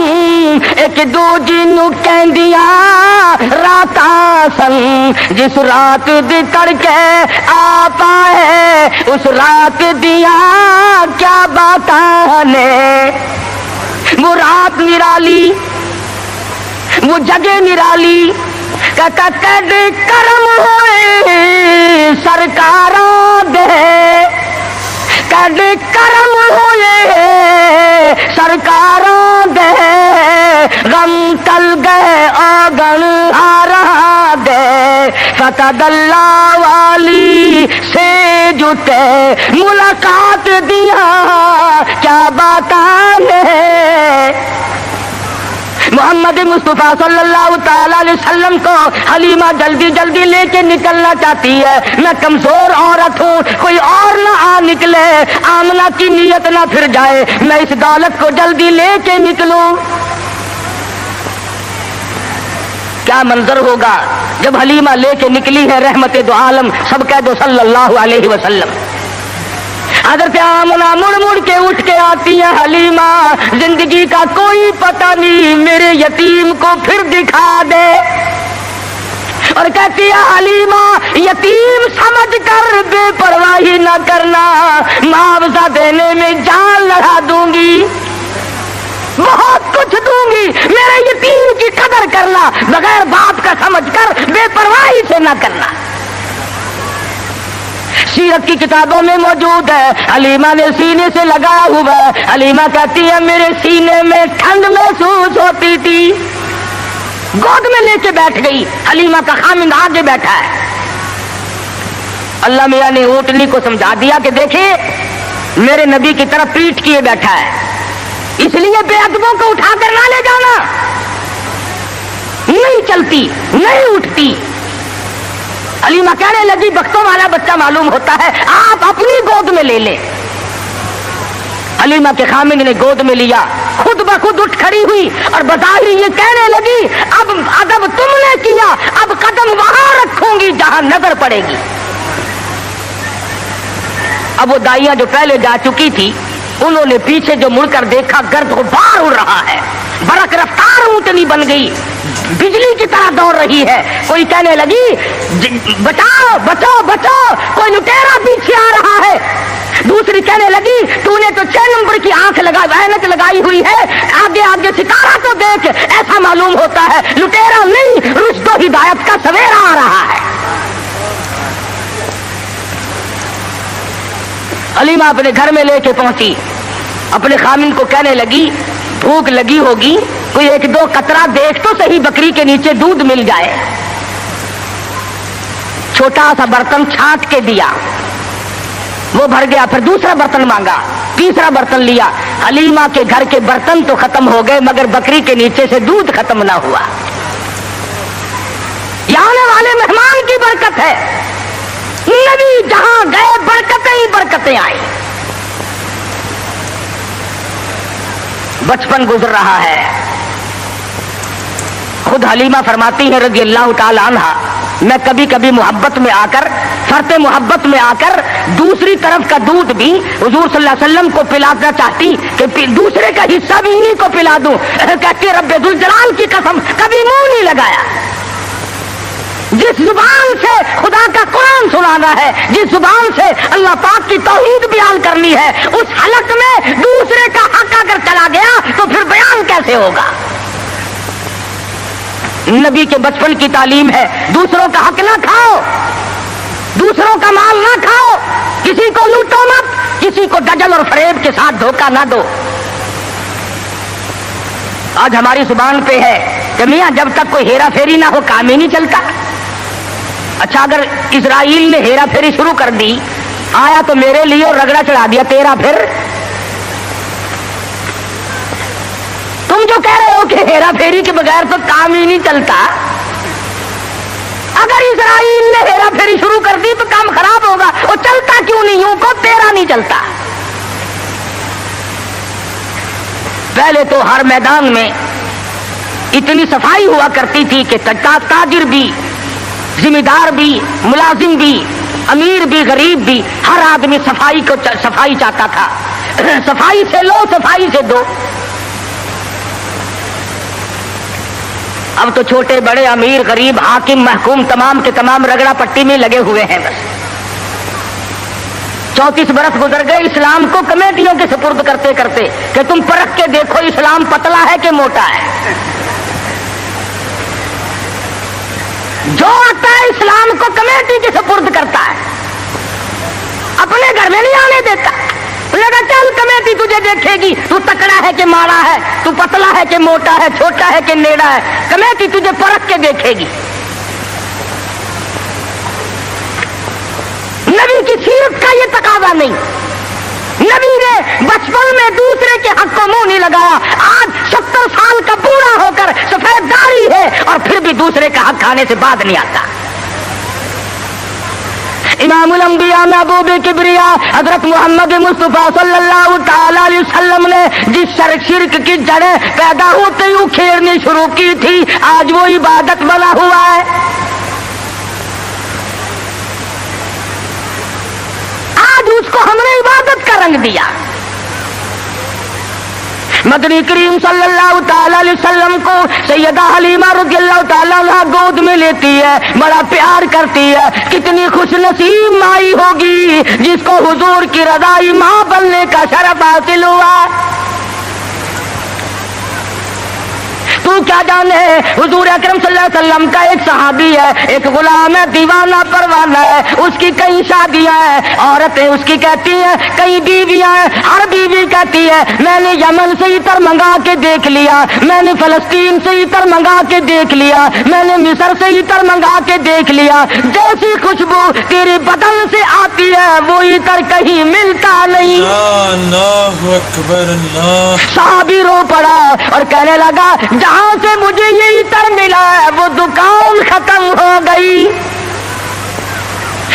ایک دوجی نو کہندیا راتا سن، جس رات دی تڑکے آ پائے، اس رات دیا کیا باتاں نے۔ وہ رات نرالی، وہ جگہ نرالی، کہتا کڈ کرم ہوئے سرکاراں دے، کڈ کرم ہوئے سرکاراں دے، غم تل گئے آگن ہارا دے، فتح اللہ والی سے جتے ملاقات دیا کیا باتاں نے۔ محمد مصطفیٰ صلی اللہ تعالی علیہ وسلم کو حلیمہ جلدی جلدی لے کے نکلنا چاہتی ہے، میں کمزور عورت ہوں، کوئی اور نہ آ نکلے، آمنہ کی نیت نہ پھر جائے، میں اس دولت کو جلدی لے کے نکلوں۔ کیا منظر ہوگا جب حلیمہ لے کے نکلی ہے رحمت دو عالم، سب کہہ دو صلی اللہ علیہ وسلم۔ حضرت آمنہ مڑ مڑ کے اٹھ کے آتی ہے، حلیمہ زندگی کا کوئی پتہ نہیں، میرے یتیم کو پھر دکھا دے، اور کہتی ہے حلیمہ یتیم سمجھ کر بے پرواہی نہ کرنا، معاوضہ دینے میں جان لڑا دوں گی، بہت کچھ دوں گی، میرے یتیم کی قدر کرنا، بغیر باپ کا سمجھ کر بے پرواہی سے نہ کرنا۔ سیرت کی کتابوں میں موجود ہے، حلیمہ نے سینے سے لگایا ہوا ہے، حلیمہ کہتی ہے میرے سینے میں ٹھنڈ محسوس ہوتی تھی، گود میں لے کے بیٹھ گئی، حلیمہ کا خامند آگے بیٹھا ہے۔ اللہ میاں نے اونٹنی کو سمجھا دیا کہ دیکھیں میرے نبی کی طرف پیٹھ کیے بیٹھا ہے، اس لیے بے ادبوں کو اٹھا کر نہ لے جانا، نہیں چلتی نہیں اٹھتی۔ حلیمہ کہنے لگی بختوں والا بچہ معلوم ہوتا ہے، آپ اپنی گود میں لے لیں۔ حلیمہ کے خامد نے گود میں لیا، خود بخود اٹھ کھڑی ہوئی اور بظاہر یہ کہنے لگی اب ادب تم نے کیا، اب قدم وہاں رکھوں گی جہاں نظر پڑے گی۔ اب وہ دائیاں جو پہلے جا چکی تھی انہوں نے پیچھے جو مڑ کر دیکھا، گرد غبار اڑ رہا ہے، برق رفتار اونٹنی بن گئی، بجلی کی طرح دوڑ رہی ہے۔ کوئی کہنے لگی بچاؤ بچاؤ بچاؤ، کوئی لٹیرا پیچھے آ رہا ہے۔ دوسری کہنے لگی تو نے تو 6 نمبر کی آنکھ اینک لگائی ہوئی ہے، آگے آگے ستارہ تو دیکھ، ایسا معلوم ہوتا ہے لٹیرا نہیں، رشد و ہدایت کا سویرا آ رہا ہے۔ حلیمہ اپنے گھر میں لے کے پہنچی، اپنے خامن کو کہنے لگی بھوک لگی ہوگی، کوئی 1-2 قطرہ دیکھ تو صحیح بکری کے نیچے دودھ مل جائے۔ چھوٹا سا برتن چھانٹ کے دیا، وہ بھر گیا، پھر دوسرا برتن مانگا، تیسرا برتن لیا۔ حلیمہ کے گھر کے برتن تو ختم ہو گئے مگر بکری کے نیچے سے دودھ ختم نہ ہوا۔ یہ آنے والے مہمان کی برکت ہے، نبی جہاں گئے برکتیں ہی برکتیں آئی۔ بچپن گزر رہا ہے، خود حلیمہ فرماتی ہے رضی اللہ تعالی عنہا، میں کبھی کبھی محبت میں آ کر، فرط محبت میں آ کر دوسری طرف کا دودھ بھی حضور صلی اللہ علیہ وسلم کو پلانا چاہتی کہ دوسرے کا حصہ بھی انہیں کو پلا دوں، کہتی رب ذوالجلال کی قسم کبھی منہ نہیں لگایا۔ جس زبان سے خدا کا قرآن سنانا ہے، جس زبان سے اللہ پاک کی توحید بیان کرنی ہے، اس حلق میں دوسرے کا حق اگر چلا گیا تو پھر بیان کیسے ہوگا؟ نبی کے بچپن کی تعلیم ہے دوسروں کا حق نہ کھاؤ، دوسروں کا مال نہ کھاؤ، کسی کو لوٹو مت، کسی کو دجل اور فریب کے ساتھ دھوکہ نہ دو۔ آج ہماری زبان پہ ہے کہ میاں جب تک کوئی ہیرا پھیری نہ ہو کام ہی نہیں چلتا۔ اچھا اگر اسرائیل نے ہیرا پھیری شروع کر دی، آیا تو میرے لیے اور رگڑا چڑھا دیا تیرا، پھر تم جو کہہ رہے ہو کہ ہیرا پھیری کے بغیر تو کام ہی نہیں چلتا، اگر اسرائیل نے ہیرا پھیری شروع کر دی تو کام خراب ہوگا، وہ چلتا کیوں نہیں ہوں کو تیرا نہیں چلتا۔ پہلے تو ہر میدان میں اتنی صفائی ہوا کرتی تھی کہ تاجر بھی، ذمہ دار بھی، ملازم بھی، امیر بھی، غریب بھی، ہر آدمی صفائی چاہتا تھا، صفائی سے لو صفائی سے دو۔ اب تو چھوٹے بڑے امیر غریب حاکم محکوم تمام کے تمام رگڑا پٹی میں لگے ہوئے ہیں۔ بس 34 برس گزر گئے اسلام کو کمیٹیوں کے سپرد کرتے کرتے کہ تم پرکھ کے دیکھو اسلام پتلا ہے کہ موٹا ہے۔ جو آتا ہے اسلام کو کمیٹی کے سپرد کرتا ہے، اپنے گھر میں نہیں آنے دیتا۔ لگا چل کمیٹی تجھے دیکھے گی، تو تکڑا ہے کہ ماڑا ہے، تو پتلا ہے کہ موٹا ہے، چھوٹا ہے کہ نیڑا ہے، کمیٹی تجھے پرکھ کے دیکھے گی۔ نبی کی سیرت کا یہ تقاضا نہیں، نبی نے بچپن میں دوسرے کے حق کو منہ نہیں لگایا۔ آج 70 سال کا بوڑھا ہو کر سفید داڑھی ہے اور پھر بھی دوسرے کا حق کھانے سے بعد نہیں آتا۔ امام الانبیاء محبوب کبریا حضرت محمد مصطفیٰ صلی اللہ تعالی علیہ وسلم نے جس شرک کی جڑیں پیدا ہوتے ہی اکھیڑنی شروع کی تھی، آج وہ عبادت بنا ہوا ہے۔ آج اس کو ہم نے عبادت کا رنگ دیا۔ مدنی کریم صلی اللہ تعالی علیہ وسلم کو سیدہ حلیمہ رضی اللہ تعالیٰ عنہ گود میں لیتی ہے، بڑا پیار کرتی ہے۔ کتنی خوش نصیب مائی ہوگی جس کو حضور کی رضائی ماں بننے کا شرف حاصل ہوا۔ تو کیا جانے حضور اکرم صلی اللہ علیہ وسلم کا ایک صحابی ہے، ایک غلام ہے، دیوانہ پروانہ ہے، اس کی کئی شادیاں ہیں، عورتیں اس کی کہتی ہیں، کئی بیویاں ہیں، ہر بیوی کہتی ہے میں نے یمن سے عطر منگا کے دیکھ لیا، میں نے فلسطین سے عطر منگا کے دیکھ لیا، میں نے مصر سے عطر منگا کے دیکھ لیا، جیسی خوشبو تیرے بدن سے آتی ہے وہ عطر کہیں ملتا نہیں۔ اللہ اکبر اللہ۔ صحابی رو پڑا اور کہنے لگا جہاں سے مجھے یہ عطر ملا ہے وہ دکان ختم ہو گئی۔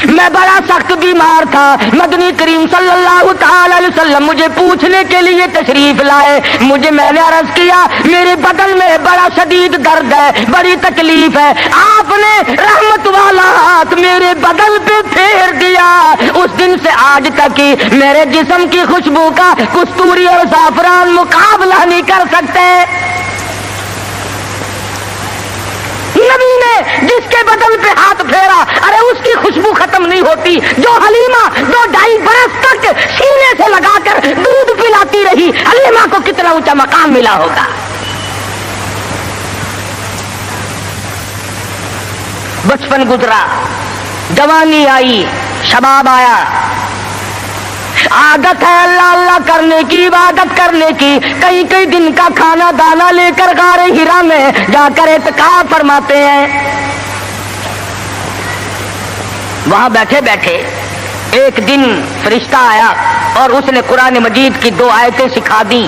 میں بڑا سخت بیمار تھا، مدنی کریم صلی اللہ تعالی علیہ وسلم مجھے پوچھنے کے لیے تشریف لائے، میں نے عرض کیا میرے بدن میں بڑا شدید درد ہے، بڑی تکلیف ہے، آپ نے رحمت والا ہاتھ میرے بدن پہ پھیر دیا، اس دن سے آج تک ہی میرے جسم کی خوشبو کا کستوری اور زعفران مقابلہ نہیں کر سکتے۔ نبی نے جس کے بدن پہ ہاتھ پھیرا، ارے اس کی خوشبو ختم نہیں ہوتی، جو حلیمہ 2-2.5 برس تک سینے سے لگا کر دودھ پلاتی رہی، حلیمہ کو کتنا اونچا مقام ملا ہوگا۔ بچپن گزرا، جوانی آئی، شباب آیا، عادت ہے اللہ اللہ کرنے کی، عبادت کرنے کی، کئی دن کا کھانا دانا لے کر غار ہرا میں جا کر اعتکاف فرماتے ہیں۔ وہاں بیٹھے بیٹھے ایک دن فرشتہ آیا اور اس نے قرآن مجید کی 2 آیتیں سکھا دی،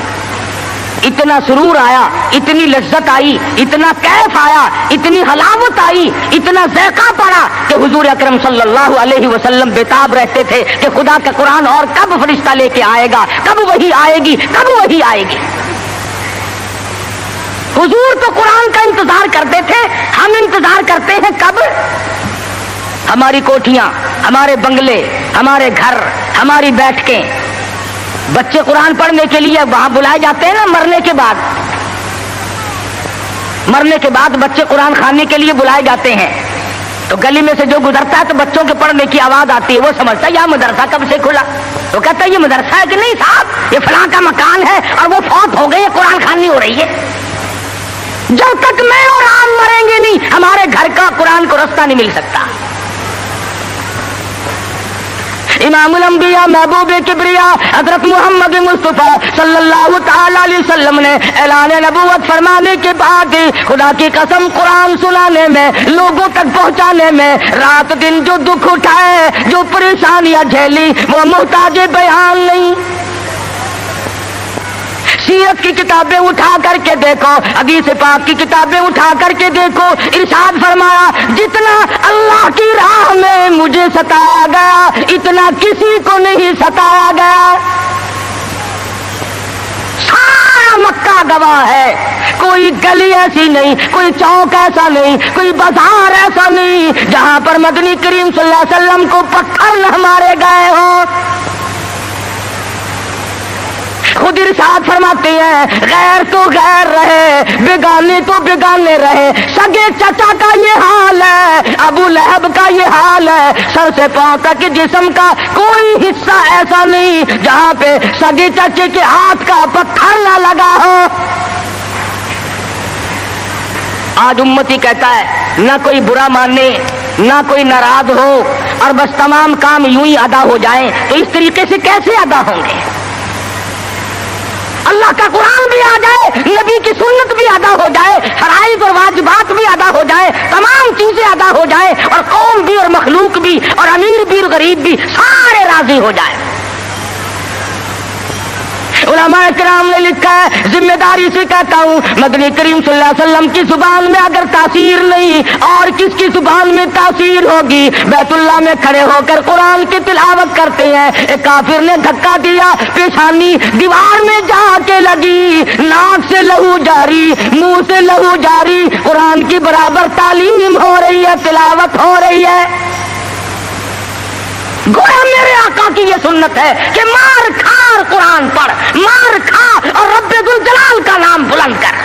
اتنا سرور آیا، اتنی لذت آئی، اتنا کیف آیا، اتنی حلاوت آئی، اتنا ذائقہ پڑا کہ حضور اکرم صلی اللہ علیہ وسلم بےتاب رہتے تھے کہ خدا کا قرآن اور کب فرشتہ لے کے آئے گا، کب وہی آئے گی، کب وہی آئے گی۔ حضور تو قرآن کا انتظار کرتے تھے، ہم انتظار کرتے ہیں کب؟ ہماری کوٹھیاں، ہمارے بنگلے، ہمارے گھر، ہماری بیٹھکیں، بچے قرآن پڑھنے کے لیے وہاں بلائے جاتے ہیں نا، مرنے کے بعد بچے قرآن خانے کے لیے بلائے جاتے ہیں، تو گلی میں سے جو گزرتا ہے تو بچوں کے پڑھنے کی آواز آتی ہے، وہ سمجھتا ہے یہ مدرسہ کب سے کھلا، وہ کہتا ہے یہ مدرسہ ہے کہ نہیں صاحب، یہ فلاں کا مکان ہے اور وہ فوت ہو گئی ہے، قرآن خوانی ہو رہی ہے۔ جب تک میں اور آپ مریں گے نہیں، ہمارے گھر کا قرآن کو رستہ نہیں مل سکتا۔ امام الانبیاء محبوب کبریا حضرت محمد مصطفیٰ صلی اللہ تعالی علیہ وسلم نے اعلان نبوت فرمانے کے بعد خدا کی قسم قرآن سنانے میں، لوگوں تک پہنچانے میں، رات دن جو دکھ اٹھائے، جو پریشانیاں جھیلی، وہ محتاج بیان نہیں۔ سیرت کی کتابیں اٹھا کر کے دیکھو، حدیث پاک کی کتابیں اٹھا کر کے دیکھو، ارشاد فرمایا جتنا اللہ کی راہ میں مجھے ستایا گیا اتنا کسی کو نہیں ستایا گیا۔ سارا مکہ گواہ ہے، کوئی گلی ایسی نہیں، کوئی چوک ایسا نہیں، کوئی بازار ایسا نہیں جہاں پر مدنی کریم صلی اللہ علیہ وسلم کو پتھر نہ مارے گئے ہوں۔ خود ارشاد فرماتے ہیں غیر تو غیر رہے، بیگانے تو بیگانے رہے، سگے چچا کا یہ حال ہے، ابو لہب کا یہ حال ہے، سر سے پاؤں تک جسم کا کوئی حصہ ایسا نہیں جہاں پہ سگے چچے کے ہاتھ کا پتھر نہ لگا ہو۔ آج امتی کہتا ہے نہ کوئی برا مانے، نہ کوئی ناراض ہو، اور بس تمام کام یوں ہی ادا ہو جائیں، تو اس طریقے سے کیسے ادا ہوں گے؟ اللہ کا قرآن بھی آ جائے، نبی کی سنت بھی ادا ہو جائے، فرائض اور واجبات بھی ادا ہو جائے، تمام چیزیں ادا ہو جائے، اور قوم بھی اور مخلوق بھی اور امیر بھی اور غریب بھی سارے راضی ہو جائے۔ علماء کرام نے لکھا ہے، ذمہ داری سے کہتا ہوں، مدنی کریم صلی اللہ علیہ وسلم کی زبان میں اگر تاثیر نہیں اور کس کی زبان میں تاثیر ہوگی؟ بیت اللہ میں کھڑے ہو کر قرآن کی تلاوت کرتے ہیں، ایک کافر نے دھکا دیا، پیشانی دیوار میں جا کے لگی، ناک سے لہو جاری، منہ سے لہو جاری، قرآن کی برابر تعلیم ہو رہی ہے، تلاوت ہو رہی ہے۔ گویا میرے آقا کی یہ سنت ہے کہ مار کھا اور قرآن پڑھ، مار کھا اور رب ذوالجلال کا نام بلند کر۔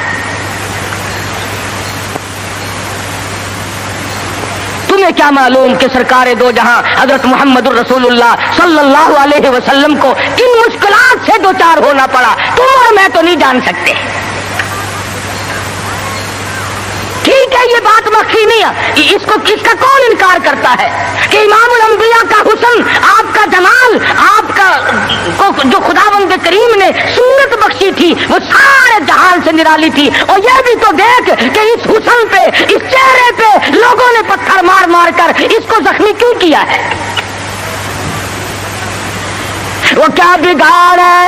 تمہیں کیا معلوم کہ سرکار دو جہاں حضرت محمد الرسول اللہ صلی اللہ علیہ وسلم کو کن مشکلات سے دوچار ہونا پڑا، تم اور میں تو نہیں جان سکتے۔ ٹھیک ہے یہ بات مخفی نہیں ہے، اس کا کون انکار کرتا ہے کہ امام الانبیاء کا حسن، آپ کا جمال، آپ کا جو خداوند کریم نے سنت بخشی تھی وہ سارے جہان سے نرالی تھی، اور یہ بھی تو دیکھ کہ اس حسن پہ، اس چہرے پہ لوگوں نے پتھر مار مار کر اس کو زخمی کیوں کیا ہے؟ وہ کیا بگاڑ ہے،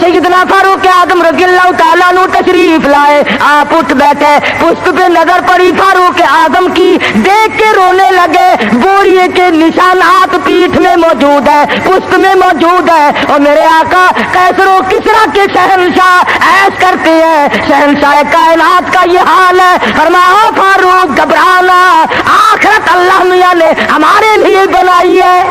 سیدنا فاروق اعظم رضی اللہ تعالیٰ عنہ تشریف لائے. آپ اٹھ بیٹھے, پشت پہ نظر پڑی فاروق اعظم کی, دیکھ کے رونے لگے. بوریے کے نشانات پیٹھ میں موجود ہے, پشت میں موجود ہے. اور میرے آقا کیسر و کسرا کے شہنشاہ ایش کرتے ہیں, شہنشاہ کائنات کا یہ حال ہے. فرمایا فاروق گھبرانا, آخرت اللہ میاں نے ہمارے لیے بنائی ہے.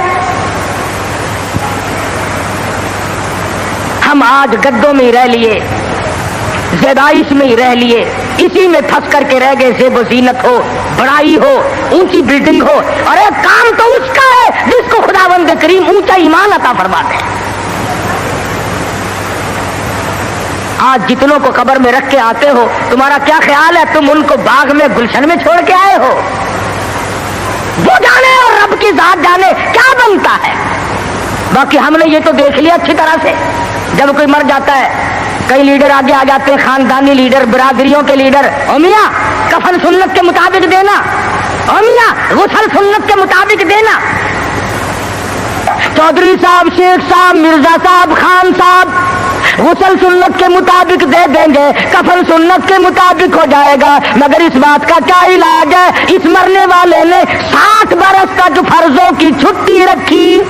ہم آج گدوں میں ہی رہ لیے, زیبائش میں ہی رہ لیے, اسی میں پھنس کر کے رہ گئے. زیب و زینت ہو, بڑائی ہو, اونچی بلڈنگ ہو, اور ایک کام تو اس کا ہے جس کو خداوند کریم اونچا ایمان عطا فرماتے ہیں. آج جتنوں کو قبر میں رکھ کے آتے ہو, تمہارا کیا خیال ہے تم ان کو باغ میں گلشن میں چھوڑ کے آئے ہو؟ وہ جانے اور رب کی ذات جانے کیا بنتا ہے. باقی ہم نے یہ تو دیکھ لیا اچھی طرح سے, جب کوئی مر جاتا ہے کئی لیڈر آگے آ جاتے ہیں, خاندانی لیڈر, برادریوں کے لیڈر. او میاں کفن سنت کے مطابق دینا, او میاں غسل سنت کے مطابق دینا. چودھری صاحب, شیخ صاحب, مرزا صاحب, خان صاحب غسل سنت کے مطابق دے دیں گے, کفن سنت کے مطابق ہو جائے گا. مگر اس بات کا کیا علاج ہے؟ اس مرنے والے نے 60 برس تک فرضوں کی چھٹی رکھی,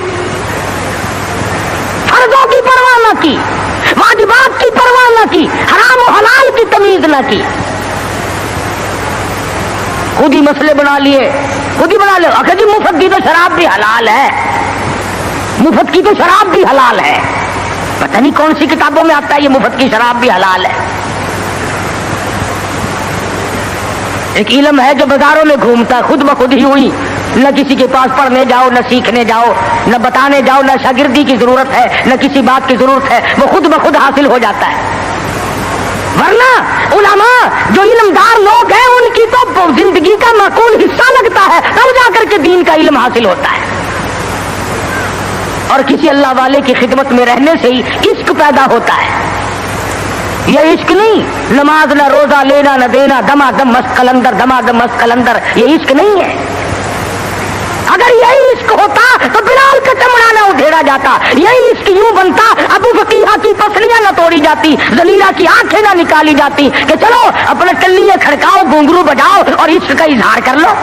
فرضوں کی پرواہ نہ کی, واجبات کی پرواہ نہ کی, حرام و حلال کی تمیز نہ کی. خود ہی مسئلے بنا لیے, خود ہی بنا لے. اگر جی مفت کی تو شراب بھی حلال ہے, مفت کی تو شراب بھی حلال ہے. پتہ نہیں کون سی کتابوں میں آتا ہے یہ مفت کی شراب بھی حلال ہے. ایک علم ہے جو بازاروں میں گھومتا ہے, خود بخود ہی ہوئی, نہ کسی کے پاس پڑھنے جاؤ, نہ سیکھنے جاؤ, نہ بتانے جاؤ, نہ شاگردی کی ضرورت ہے, نہ کسی بات کی ضرورت ہے, وہ خود بخود حاصل ہو جاتا ہے. ورنہ علماء جو علمدار لوگ ہیں ان کی تو زندگی کا معقول حصہ لگتا ہے, تب جا کر کے دین کا علم حاصل ہوتا ہے. اور کسی اللہ والے کی خدمت میں رہنے سے ہی عشق پیدا ہوتا ہے. یہ عشق نہیں, نماز نہ روزہ, لینا نہ دینا, دما دم مست قلندر, دما دم مست قلندر, یہ عشق نہیں ہے. اگر یہی عشق ہوتا تو بلال کا چمڑا نہ ادھیڑا جاتا, یہی عشق یوں بنتا ابو فقیہ کی پسلیاں نہ توڑی جاتی, زلیلہ کی آنکھیں نہ نکالی جاتی کہ چلو اپنے ٹلیے کھڑکاؤ, گھنگرو بجاؤ اور عشق کا اظہار کر لو.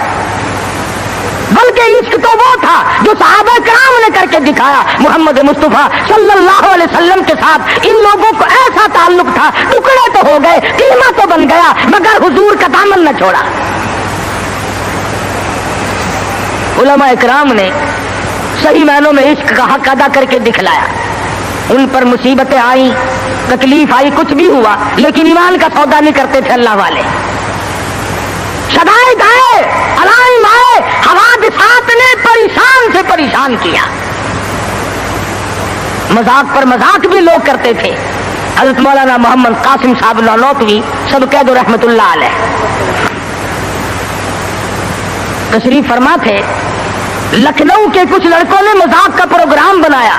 بلکہ عشق تو وہ تھا جو صحابہ کرام نے کر کے دکھایا. محمد مصطفیٰ صلی اللہ علیہ وسلم کے ساتھ ان لوگوں کو ایسا تعلق تھا, ٹکڑے تو ہو گئے, کلمہ تو بن گیا, مگر حضور کا دامن نہ چھوڑا. علماء اکرام نے صحیح معنوں میں عشق کا حق ادا کر کے دکھلایا. ان پر مصیبتیں آئیں, تکلیف آئی, کچھ بھی ہوا, لیکن ایمان کا سودا نہیں کرتے تھے اللہ والے. شدائد آئے, علائم آئے, حوادثات نے پریشان سے پریشان کیا. مذاق پر مذاق بھی لوگ کرتے تھے. حضرت مولانا محمد قاسم صاحب نانوتوی سب قید رحمت اللہ علیہ تشریف فرما تھے. لکھنؤ کے کچھ لڑکوں نے مذاق کا پروگرام بنایا,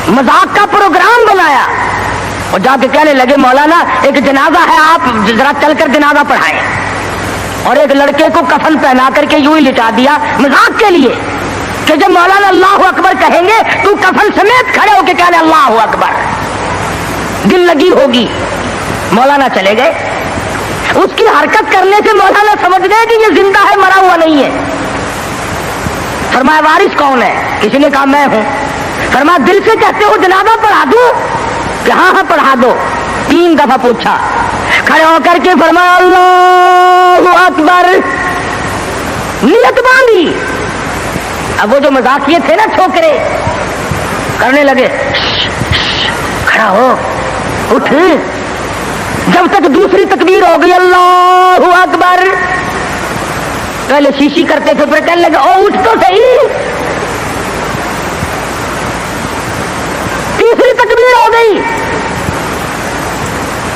مذاق کا پروگرام بنایا, اور جا کے کہنے لگے مولانا ایک جنازہ ہے, آپ ذرا چل کر جنازہ پڑھائیں. اور ایک لڑکے کو کفن پہنا کر کے یوں ہی لٹا دیا مذاق کے لیے کہ جب مولانا اللہ اکبر کہیں گے تو کفن سمیت کھڑے ہو کے کہنے اللہ اکبر, دل لگی ہوگی. مولانا چلے گئے. اس کی حرکت کرنے سے مولانا سمجھ گئے کہ یہ زندہ ہے, مرا ہوا نہیں ہے. فرمایا وارث کون ہے؟ کسی نے کہا میں ہوں. فرمایا دل سے کہتے ہو جنازہ پڑھا دوں؟ کہ ہاں ہاں پڑھا دو. 3 دفعہ پوچھا. کھڑے ہو کر کے فرمایا اللہ اکبر, نیت باندھی. اب وہ جو مذاقیے تھے نا چھوکرے کرنے لگے, کھڑا ہو, اٹھ. جب تک دوسری تکبیر ہو گئی اللہ اکبر, پہلے شیشی کرتے تھے, پھر کہنے لگے او اٹھ تو صحیح. تیسری تکبیر ہو گئی.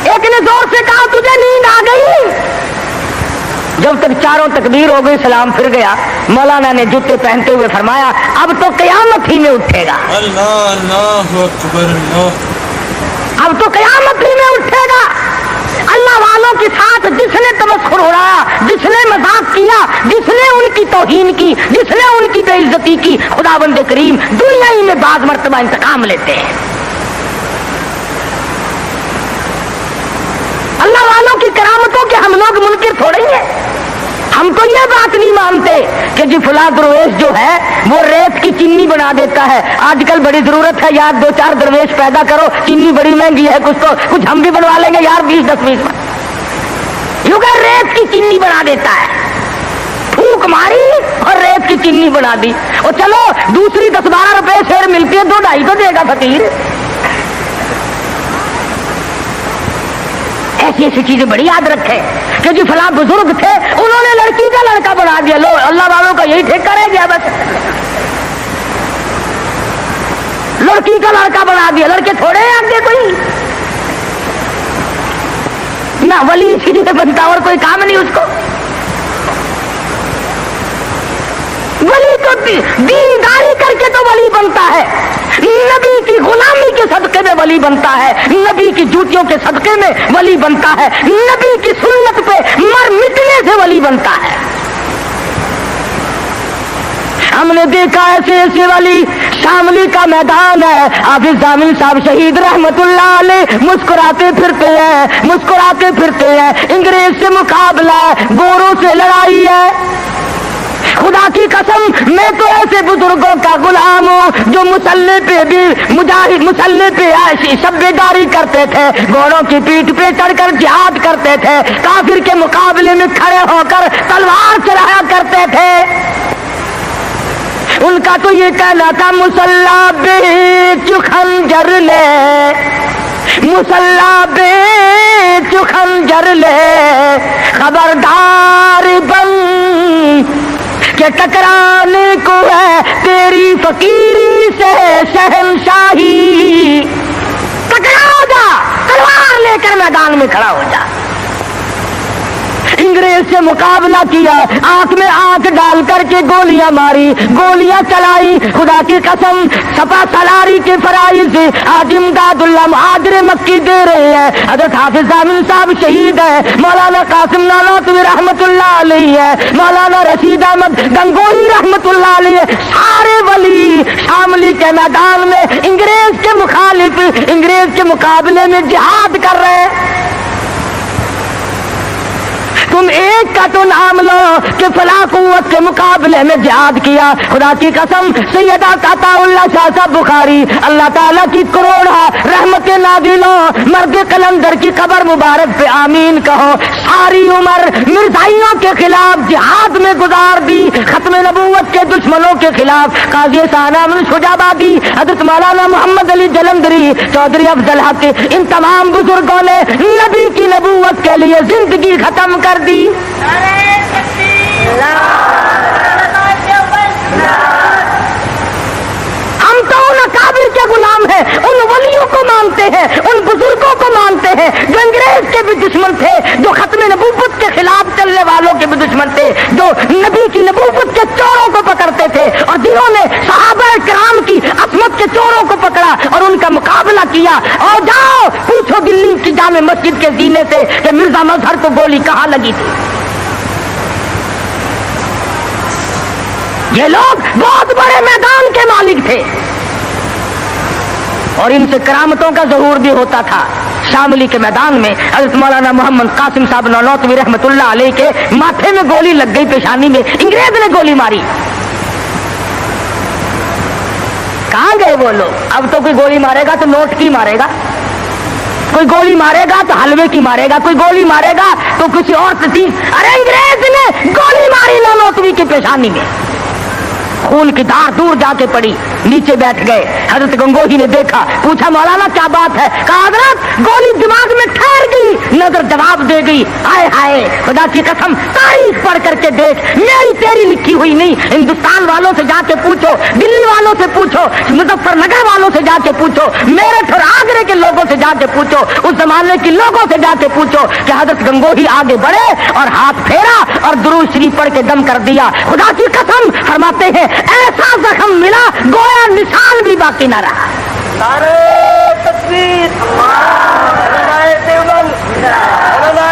ایک نے زور سے کہا تجھے نیند آ گئی. جب تک 4 تکبیر ہو گئی, سلام پھر گیا. مولانا نے جوتے پہنتے ہوئے فرمایا اب تو قیامت ہی میں اٹھے گا. اللہ اللہ اکبر اللہ. اب تو قیامت ہی میں اٹھے گا. اللہ اللہ والوں کے ساتھ جس نے تمسخر اڑایا، جس نے مذاق کیا، جس نے ان کی توہین کی، جس نے ان کی بے عزتی کی، خداوند کریم دنیا ہی میں بعض مرتبہ انتقام لیتے ہیں۔ اللہ والوں کی کرامتوں کے ہم لوگ منکر تھوڑے ہی ہیں۔ ہم تو یہ بات نہیں مانتے کہ جی فلاں درویش جو ہے وہ ریت کی چینی بنا دیتا ہے۔ آج کل بڑی ضرورت ہے یار، 2-4 درویش پیدا کرو، چینی بڑی مہنگی ہے، کچھ ہم بھی بنوا لیں گے یار 20-10 یوں کہ ریت کی چینی بنا دیتا ہے، پھونک ماری اور ریت کی چینی بنا دی، اور چلو دوسری 10-12 روپے شیر ملتی ہے، 2-2.5 تو دے گا فقیر۔ ایسی ایسی چیزیں بڑی یاد رکھے کہ جی فلاں بزرگ تھے انہوں نے لڑکی کا لڑکا بنا دیا، لو اللہ والوں کا یہی ٹھیک رہ گیا، بس لڑکی کا لڑکا بنا دیا۔ لڑکے تھوڑے ہیں آگے کوئی نہ، ولی اسی لیے بنتا اور کوئی کام نہیں اس کو۔ ولی تو دینداری کر کے تو ولی بنتا ہے، نبی کی غلامی کے صدقے میں ولی بنتا ہے، نبی کی جوتیوں کے صدقے میں ولی بنتا ہے، نبی کی سنت پہ مر مٹنے سے ولی بنتا ہے۔ ہم نے دیکھا ایسے ایسے ولی، شاملی کا میدان ہے، حافظ ضامن صاحب شہید رحمت اللہ علیہ مسکراتے پھرتے ہیں، انگریز سے مقابلہ ہے، گوروں سے لڑائی ہے۔ خدا کی قسم میں تو ایسے بزرگوں کا غلام ہوں جو مسلح پہ بھی مسلح پہ شبیداری کرتے تھے، گھوڑوں کی پیٹھ پہ چڑھ کر جہاد کرتے تھے، کافر کے مقابلے میں کھڑے ہو کر تلوار چلایا کرتے تھے۔ ان کا تو یہ کہنا تھا مسلح بیچ خنجر لے، مسلح بیچ خنجر لے، خبردار بن کہ ٹکرانے کو ہے تیری فقیری سے شہنشاہی۔ ٹکرا جا، تلوار لے کر میدان میں کھڑا ہو جا۔ انگریز سے مقابلہ کیا، آنکھ میں آنکھ ڈال کر کے گولیاں ماری، گولیاں چلائی، خدا کی قسم سپا سالاری کے فرائض سے آج امداد اللہ مہاجر مکی دے رہے ہیں۔ حضرت حافظ ضامن صاحب شہید ہے، مولانا قاسم نانوتوی رحمت اللہ علیہ ہے، مولانا رشید احمد گنگوہی رحمت اللہ علیہ، سارے ولی شاملی کے میدان میں انگریز کے مخالف، انگریز کے مقابلے میں جہاد کر رہے ہیں۔ تم ایک کا تو نام لو کہ فلاں قوت کے مقابلے میں جہاد کیا۔ خدا کی قسم سیدہ عطا اللہ شاہ صاحب بخاری اللہ تعالیٰ کی کروڑا رحمت نازلوں، مرد قلندر کی قبر مبارک پہ آمین کہو، ساری عمر مرزائیوں کے خلاف جہاد میں گزار دی، ختم نبوت کے دشمنوں کے خلاف قاضی سانام شجابادی، حضرت مولانا محمد علی جلندری، چودھری افضل حق، ان تمام بزرگوں نے نبی کی نبوت کے لیے زندگی ختم کر دی۔ ہم تو ان اکابر کے غلام ہیں، ان ولیوں کو مانتے ہیں، ان بزرگوں کو مانتے ہیں جو انگریز کے بھی دشمن تھے، جو ختم نبوت کے خلاف چلنے والوں کے بھی دشمن تھے، جو نبی کی نبوت کے چوروں کو پکڑتے تھے، اور جنہوں نے صحابہ کرام کی عصمت کے چوروں کو پکڑا اور ان کا مقابلہ کیا۔ اور جاؤ پوچھو دلی کی جامع مسجد کے زینے سے کہ مرزا مظہر کو گولی کہاں لگی تھی۔ یہ لوگ بہت بڑے میدان کے مالک تھے اور ان سے کرامتوں کا ظہور بھی ہوتا تھا۔ شاملی کے میدان میں حضرت مولانا محمد قاسم صاحب نانوتوی رحمت اللہ علیہ کے ماتھے میں گولی لگ گئی، پیشانی میں انگریز نے گولی ماری۔ کہاں گئے وہ لوگ؟ اب تو کوئی گولی مارے گا تو نوٹ کی مارے گا، کوئی گولی مارے گا تو حلوے کی مارے گا، کوئی گولی مارے گا تو کسی اور چیز۔ ارے انگریز نے گولی ماری نانوتوی کی پیشانی میں، خون کی دھار دور جا کے پڑی، نیچے بیٹھ گئے۔ حضرت گنگوہی نے دیکھا، پوچھا مولانا کیا بات ہے؟ کہا حضرت گولی دماغ میں ٹھہر گئی، نظر جواب دے گئی، ہائے ہائے خدا کی قسم تاریخ پڑھ کر کے دیکھ، میری تیری لکھی ہوئی نہیں، ہندوستان والوں سے جا کے پوچھو، دلی والوں سے پوچھو، مظفر نگر والوں سے جا کے پوچھو، میرٹھ اور آگرے کے لوگوں سے جا کے پوچھو، اس زمانے کے لوگوں سے جا کے پوچھو کہ حضرت گنگوہی آگے بڑھے اور ہاتھ پھیرا اور درود شریف پڑھ کے دم کر دیا۔ خدا کی قسم فرماتے ہیں ایسا زخم ملا گویا نشان بھی باقی نہ رہا۔ نعرہ تکبیر، نعرہ دیوبند، نعرہ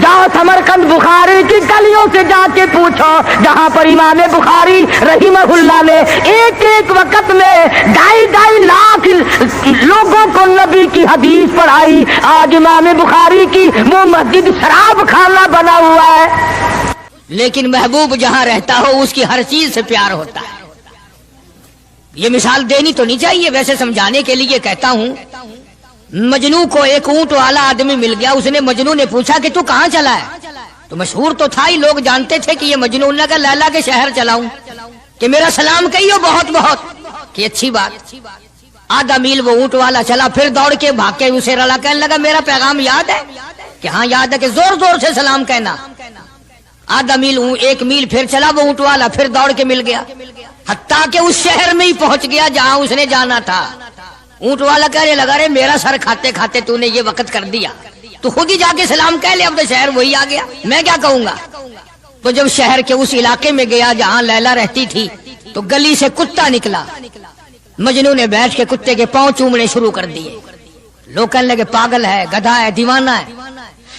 جاؤ سمرقند بخاری کی گلیوں سے جا کے پوچھو جہاں پر امام بخاری رحمہ اللہ نے ایک ایک وقت میں 2.5 لاکھ لوگوں کو نبی کی حدیث پڑھائی، آج امام بخاری کی وہ مسجد شراب خانہ بنا ہوا ہے۔ لیکن محبوب جہاں رہتا ہو اس کی ہر چیز سے پیار ہوتا ہے۔ یہ مثال دینی تو نہیں چاہیے، ویسے سمجھانے کے لیے کہتا ہوں۔ مجنو کو ایک اونٹ والا آدمی مل گیا، اس نے مجنو نے پوچھا کہ تو کہاں چلا ہے؟ تو مشہور تو تھا ہی، لوگ جانتے تھے کہ یہ مجنو نے کہا لیلا کے شہر چلاؤں کہ میرا سلام کہیو بہت بہت، کہ اچھی بات۔ آدھا میل وہ اونٹ والا چلا، پھر دوڑ کے بھاگ کے اسے رلا، کہنے لگا میرا پیغام یاد ہے؟ کہ ہاں یاد ہے، کہ زور زور سے سلام کہنا۔ آدھا میل 1 میل پھر چلا وہ اونٹ والا، پھر دوڑ کے مل گیا، حتیٰ کہ اس شہر میں ہی پہنچ گیا جہاں اس نے جانا تھا۔ اونٹ والا کہنے لگا رے میرا سر کھاتے کھاتے تو نے یہ وقت کر دیا، تو خود ہی جا کے سلام کہہ لے، اب تو شہر وہی آ گیا، میں کیا کہوں گا۔ تو جب شہر کے اس علاقے میں گیا جہاں لیلا رہتی تھی تو گلی سے کتا نکلا، مجنو نے بیٹھ کے کتے کے پاؤں چومنے شروع کر دیے۔ لوگ کہنے لگے پاگل ہے، گدھا ہے، دیوانہ ہے۔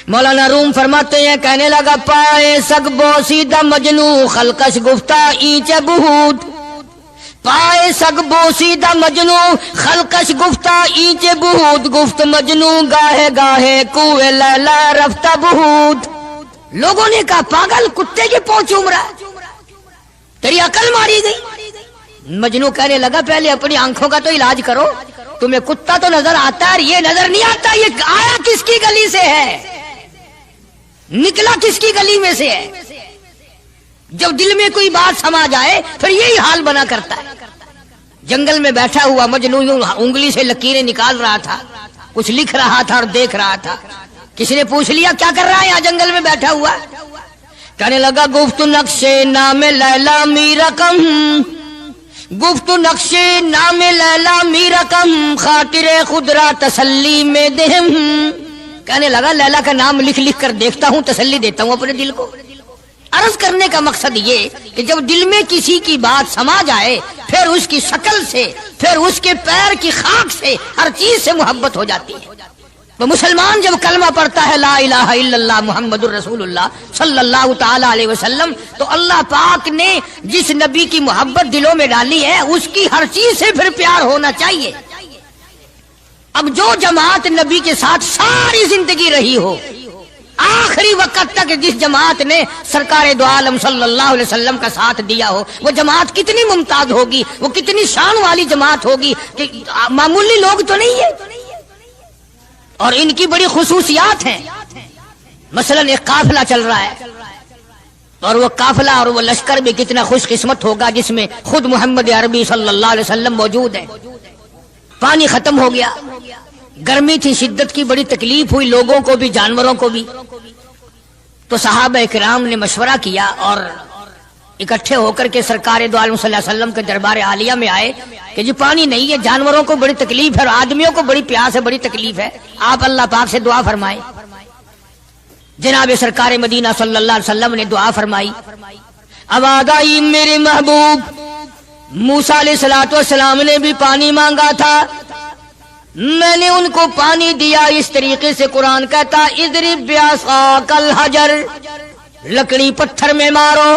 مولانا روم فرماتے ہیں کہنے لگا پائے سگ بوسیدہ مجنو خلقش گفتہ اینچ بہود، پائے سگ بوسیدہ مجنو خلقش گفتہ اینچ بہود، گفت مجنو گاہے گاہے کوئے لیلا رفتہ بہود۔ لوگوں نے کہا پاگل، کتے کے پاؤں چوم رہا ہے، تیری عقل ماری گئی۔ مجنو کہنے لگا پہلے اپنی آنکھوں کا تو علاج کرو، تمہیں کتا تو نظر آتا ہے، یہ نظر نہیں آتا، یہ آیا کس کی گلی سے ہے، نکلا کس کی گلی میں سے ہے۔ جب دل میں کوئی بات سما جائے پھر یہی حال بنا کرتا ہے۔ جنگل میں بیٹھا ہوا مجنو انگلی سے لکیریں نکال رہا تھا، کچھ لکھ رہا تھا اور دیکھ رہا تھا۔ کسی نے پوچھ لیا کیا کر رہا ہے یہاں جنگل میں بیٹھا ہوا؟ کہنے لگا گفت نقشے نام لیلا می رقم، گفت نقشے نام لیلا می رقم، خاطر خدرا تسلی میں دہم۔ کہنے لگا لیلا کا نام لکھ لکھ کر دیکھتا ہوں، تسلی دیتا ہوں اپنے دل کو۔ عرض کرنے کا مقصد یہ کہ جب دل میں کسی کی بات سما جائے پھر اس کی شکل سے، پھر اس کے پیر کی خاک سے، ہر چیز سے محبت ہو جاتی ہے۔ تو مسلمان جب کلمہ پڑھتا ہے لا الہ الا اللہ محمد الرسول اللہ صلی اللہ تعالی علیہ وسلم، تو اللہ پاک نے جس نبی کی محبت دلوں میں ڈالی ہے اس کی ہر چیز سے پھر پیار ہونا چاہیے۔ اب جو جماعت نبی کے ساتھ ساری زندگی رہی ہو، آخری وقت تک جس جماعت نے سرکار دو عالم صلی اللہ علیہ وسلم کا ساتھ دیا ہو، وہ جماعت کتنی ممتاز ہوگی، وہ کتنی شان والی جماعت ہوگی کہ معمولی لوگ تو نہیں ہے، اور ان کی بڑی خصوصیات ہیں۔ مثلا ایک قافلہ چل رہا ہے، اور وہ قافلہ اور وہ لشکر بھی کتنا خوش قسمت ہوگا جس میں خود محمد عربی صلی اللہ علیہ وسلم موجود ہے۔ پانی ختم ہو گیا، گرمی تھی، شدت کی بڑی تکلیف ہوئی لوگوں کو بھی جانوروں کو بھی، تو صحابہ کرام نے مشورہ کیا اور اکٹھے ہو کر کے سرکار دو عالم صلی اللہ علیہ وسلم کے دربار عالیہ میں آئے کہ جی پانی نہیں ہے، جانوروں کو بڑی تکلیف ہے اور آدمیوں کو بڑی پیاس ہے، بڑی تکلیف ہے، آپ اللہ پاک سے دعا فرمائیں۔ جناب سرکار مدینہ صلی اللہ علیہ وسلم نے دعا فرمائی۔ آواز آئی میرے محبوب موسیٰ علیہ السلام نے بھی پانی مانگا تھا، میں نے ان کو پانی دیا۔ اس طریقے سے قرآن کہتا اضرب بعصاک الحجر، لکڑی پتھر میں مارو،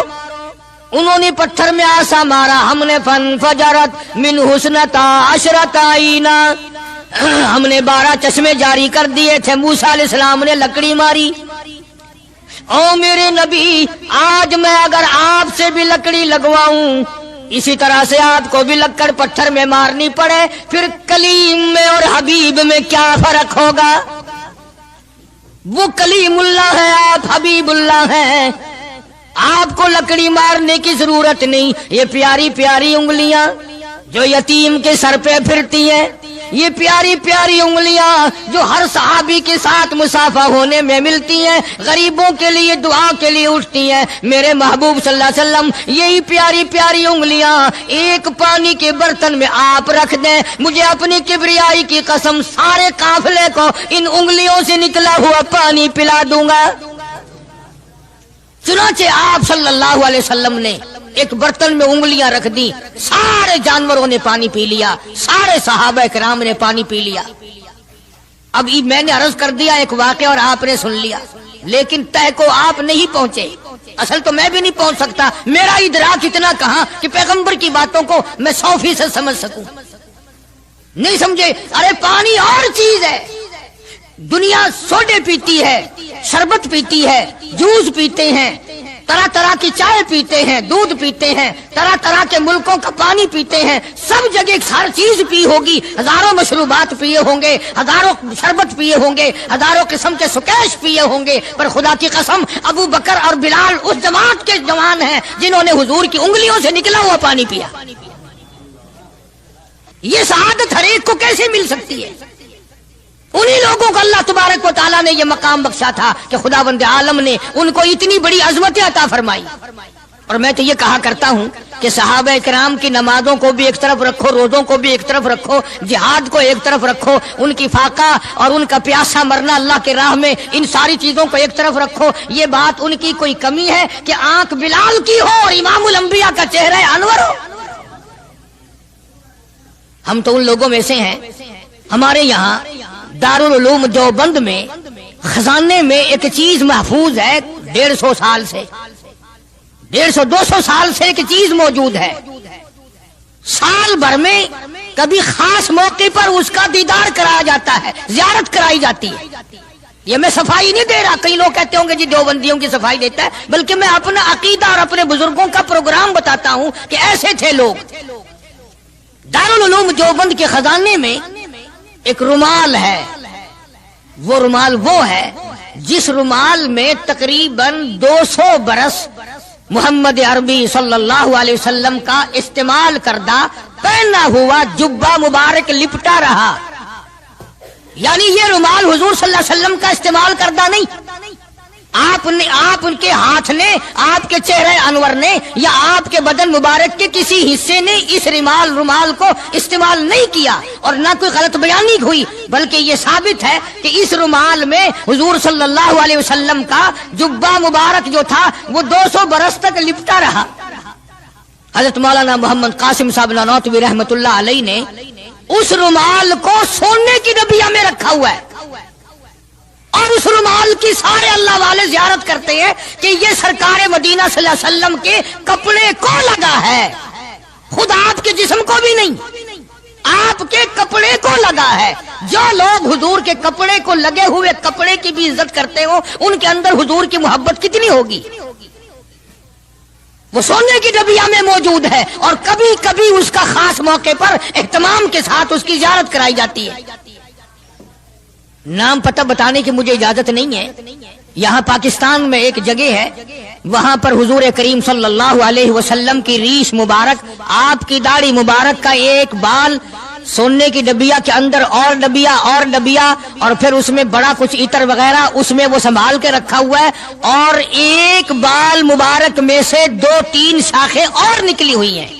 انہوں نے پتھر میں آسا مارا، ہم نے فانفجرت من حسنتا عشرۃ عینا، ہم نے 12 چشمے جاری کر دیے تھے۔ موسیٰ علیہ السلام نے لکڑی ماری۔ او میرے نبی، آج میں اگر آپ سے بھی لکڑی لگواؤں، اسی طرح سے آپ کو بھی لکڑ پتھر میں مارنی پڑے، پھر کلیم میں اور حبیب میں کیا فرق ہوگا؟ وہ کلیم اللہ ہے، آپ حبیب اللہ ہیں، آپ کو لکڑی مارنے کی ضرورت نہیں۔ یہ پیاری پیاری انگلیاں جو یتیم کے سر پہ پھرتی ہیں، یہ پیاری پیاری انگلیاں جو ہر صحابی کے ساتھ مسافہ ہونے میں ملتی ہیں، غریبوں کے لیے دعا کے لیے اٹھتی ہیں، میرے محبوب صلی اللہ علیہ وسلم یہی پیاری پیاری انگلیاں ایک پانی کے برتن میں آپ رکھ دیں، مجھے اپنی کبریائی کی قسم سارے قافلے کو ان انگلیوں سے نکلا ہوا پانی پلا دوں گا۔ چنانچہ آپ صلی اللہ علیہ وسلم نے ایک برتن میں انگلیاں رکھ دی، سارے جانوروں نے پانی پی لیا، سارے صحابہ کرام نے پانی پی لیا۔ اب میں نے عرض کر دیا ایک واقعہ اور آپ نے سن لیا، لیکن تہ کو آپ نہیں پہنچے، اصل تو میں بھی نہیں پہنچ سکتا، میرا ادراک اتنا کہاں کہ پیغمبر کی باتوں کو میں 100% سمجھ سکوں، نہیں سمجھے؟ ارے پانی اور چیز ہے، دنیا سوڈے پیتی ہے، شربت پیتی ہے، جوس پیتے ہیں، طرح طرح کی چائے پیتے ہیں، دودھ پیتے ہیں، طرح طرح کے ملکوں کا پانی پیتے ہیں، سب جگہ ہر چیز پی ہوگی، ہزاروں مشروبات پیے ہوں گے، ہزاروں شربت پیے ہوں گے، ہزاروں قسم کے سکیش پیے ہوں گے، پر خدا کی قسم ابو بکر اور بلال اس جماعت کے جوان ہیں جنہوں نے حضور کی انگلیوں سے نکلا ہوا پانی پیا۔ یہ سعادت ہر ایک کو کیسے مل سکتی ہے؟ انہی لوگوں کو اللہ تبارک و تعالیٰ نے یہ مقام بخشا تھا کہ خداوند عالم نے ان کو اتنی بڑی عظمت عطا فرمائی۔ اور میں تو یہ کہا کرتا ہوں کہ صحابہ کرام کی نمازوں کو بھی ایک طرف رکھو، روزوں کو بھی ایک طرف رکھو، جہاد کو ایک طرف رکھو، ان کی فاقہ اور ان کا پیاسا مرنا اللہ کے راہ میں، ان ساری چیزوں کو ایک طرف رکھو، یہ بات ان کی کوئی کمی ہے کہ آنکھ بلال کی ہو اور امام الانبیاء کا چہرہ انور ہو؟ ہم تو ان لوگوں میں سے ہیں، ہمارے یہاں دارالعلوم دیوبند میں خزانے میں ایک چیز محفوظ ہے، 150 سال سے، 150-200 سال سے ایک چیز موجود ہے، سال بھر میں کبھی خاص موقع پر اس کا دیدار کرایا جاتا ہے، زیارت کرائی جاتی ہے۔ یہ میں صفائی نہیں دے رہا، کئی لوگ کہتے ہوں گے جی دیوبندیوں کی صفائی دیتا ہے، بلکہ میں اپنا عقیدہ اور اپنے بزرگوں کا پروگرام بتاتا ہوں کہ ایسے تھے لوگ۔ دارالعلوم دیوبند کے خزانے میں ایک رومال ہے، وہ رومال وہ ہے جس رومال میں تقریباً 200 برس محمد عربی صلی اللہ علیہ وسلم کا استعمال کردہ پہنا ہوا جبہ مبارک لپٹا رہا، یعنی یہ رومال حضور صلی اللہ علیہ وسلم کا استعمال کردہ نہیں، آپ ان کے ہاتھ نے، آپ کے چہرے انور نے یا آپ کے بدن مبارک کے کسی حصے نے اس رومال کو استعمال نہیں کیا، اور نہ کوئی غلط بیانی ہوئی، بلکہ یہ ثابت ہے کہ اس رومال میں حضور صلی اللہ علیہ وسلم کا جبہ مبارک جو تھا وہ 200 برس تک لپٹا رہا۔ حضرت مولانا محمد قاسم صاحب نانوتوی رحمت اللہ علیہ نے اس رومال کو سونے کی ڈبیا میں رکھا ہوا ہے، اور اس رومال کی سارے اللہ والے زیارت کرتے ہیں کہ یہ سرکار مدینہ صلی اللہ علیہ وسلم کے کپڑے کو لگا ہے، خود آپ کے جسم کو بھی نہیں، آپ کے کپڑے کو لگا ہے۔ جو لوگ حضور کے کپڑے کو لگے ہوئے کپڑے کی بھی عزت کرتے ہو، ان کے اندر حضور کی محبت کتنی ہوگی؟ وہ سونے کی ڈبیا میں موجود ہے، اور کبھی کبھی اس کا خاص موقع پر اہتمام کے ساتھ اس کی زیارت کرائی جاتی ہے۔ نام پتہ بتانے کی مجھے اجازت نہیں ہے، یہاں پاکستان میں ایک جگہ ہے، وہاں پر حضور کریم صلی اللہ علیہ وسلم کی ریش مبارک، آپ کی داڑھی مبارک کا ایک بال سونے کی ڈبیا کے اندر اور ڈبیا اور پھر اس میں بڑا کچھ عطر وغیرہ اس میں وہ سنبھال کے رکھا ہوا ہے، اور ایک بال مبارک میں سے 2-3 شاخیں اور نکلی ہوئی ہیں۔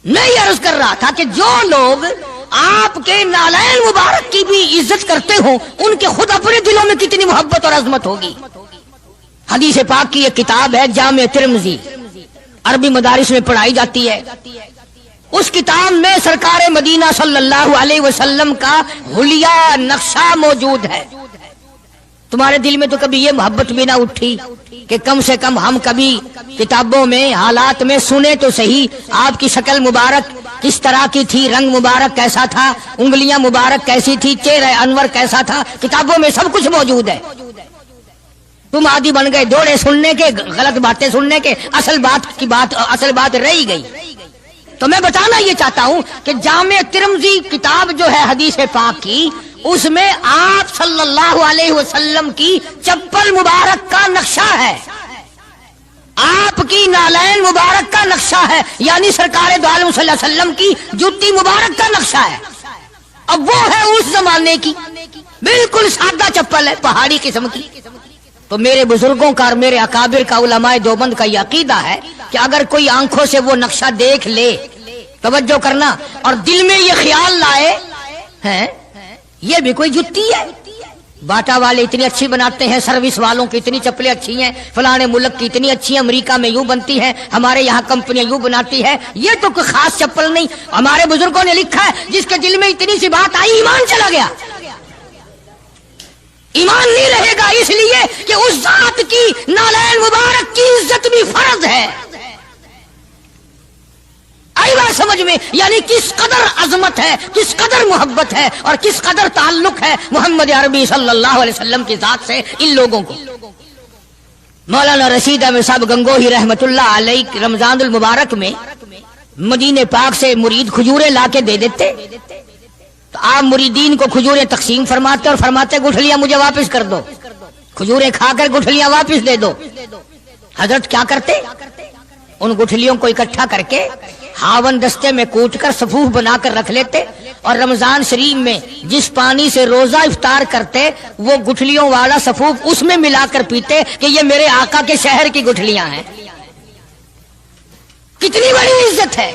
میں یہ عرض کر رہا تھا کہ جو لوگ آپ کے نالین مبارک کی بھی عزت کرتے ہوں، ان کے خود اپنے دلوں میں کتنی محبت اور عظمت ہوگی۔ حدیث پاک کی ایک کتاب ہے جامع ترمذی، عربی مدارس میں پڑھائی جاتی ہے، اس کتاب میں سرکار مدینہ صلی اللہ علیہ وسلم کا حلیہ نقشہ موجود ہے۔ تمہارے دل میں تو کبھی یہ محبت بھی نہ اٹھی کہ کم سے کم ہم کبھی کتابوں میں حالات میں سنے تو صحیح، آپ کی شکل مبارک کس طرح کی تھی، رنگ مبارک کیسا تھا، انگلیاں مبارک کیسی تھی، چہرہ انور کیسا تھا، کتابوں میں سب کچھ موجود ہے۔ تم عادی بن گئے دوڑے سننے کے، غلط باتیں سننے کے، اصل بات رہی گئی۔ تو میں بتانا یہ چاہتا ہوں کہ جامع ترمذی کتاب جو ہے حدیث پاک کی، اس میں آپ صلی اللہ علیہ وسلم کی چپل مبارک کا نقشہ ہے، آپ کی نالین مبارک کا نقشہ ہے، یعنی سرکار دو عالم صلی اللہ علیہ وسلم کی جوتی مبارک کا نقشہ ہے۔ اب وہ ہے اس زمانے کی بالکل سادہ چپل ہے، پہاڑی قسم کی۔ تو میرے بزرگوں کا اور میرے اکابر کا، علماء دیوبند کا یہ عقیدہ ہے کہ اگر کوئی آنکھوں سے وہ نقشہ دیکھ لے، توجہ کرنا، اور دل میں یہ خیال لائے ہیں یہ بھی کوئی جتی ہے، باٹا والے اتنی اچھی بناتے ہیں، سروس والوں کی اتنی چپلیں اچھی ہیں، فلانے ملک کی اتنی اچھی ہیں، امریکہ میں یوں بنتی ہیں، ہمارے یہاں کمپنیاں یوں بناتی ہے، یہ تو کوئی خاص چپل نہیں۔ ہمارے بزرگوں نے لکھا ہے جس کے دل میں اتنی سی بات آئی ایمان چلا گیا۔ ایمان نہیں رہے گا اس لیے کہ اس ذات کی نالین مبارک کی عزت بھی فرض ہے. آئی بات سمجھ میں؟ یعنی کس قدر عظمت ہے، کس قدر محبت ہے اور کس قدر تعلق ہے محمد عربی صلی اللہ علیہ وسلم کی ذات سے ان لوگوں کو. مولانا رشید احمد صاحب گنگوہی رحمت اللہ علیہ رمضان المبارک میں مدینے پاک سے مرید کھجوریں لا کے دے دیتے تو آپ مریدین کو کھجوریں تقسیم فرماتے اور فرماتے گٹھلیاں مجھے واپس کر دو، کھجوریں کھا کر گٹھلیاں واپس دے دو. حضرت کیا کرتے؟ ان گٹھلیوں کو اکٹھا کر کے ہاون دستے میں کوٹ کر صفوف بنا کر رکھ لیتے اور رمضان شریف میں جس پانی سے روزہ افطار کرتے وہ گٹھلیوں والا صفوف اس میں ملا کر پیتے کہ یہ میرے آقا کے شہر کی گٹھلیاں ہیں. کتنی بڑی عزت ہے.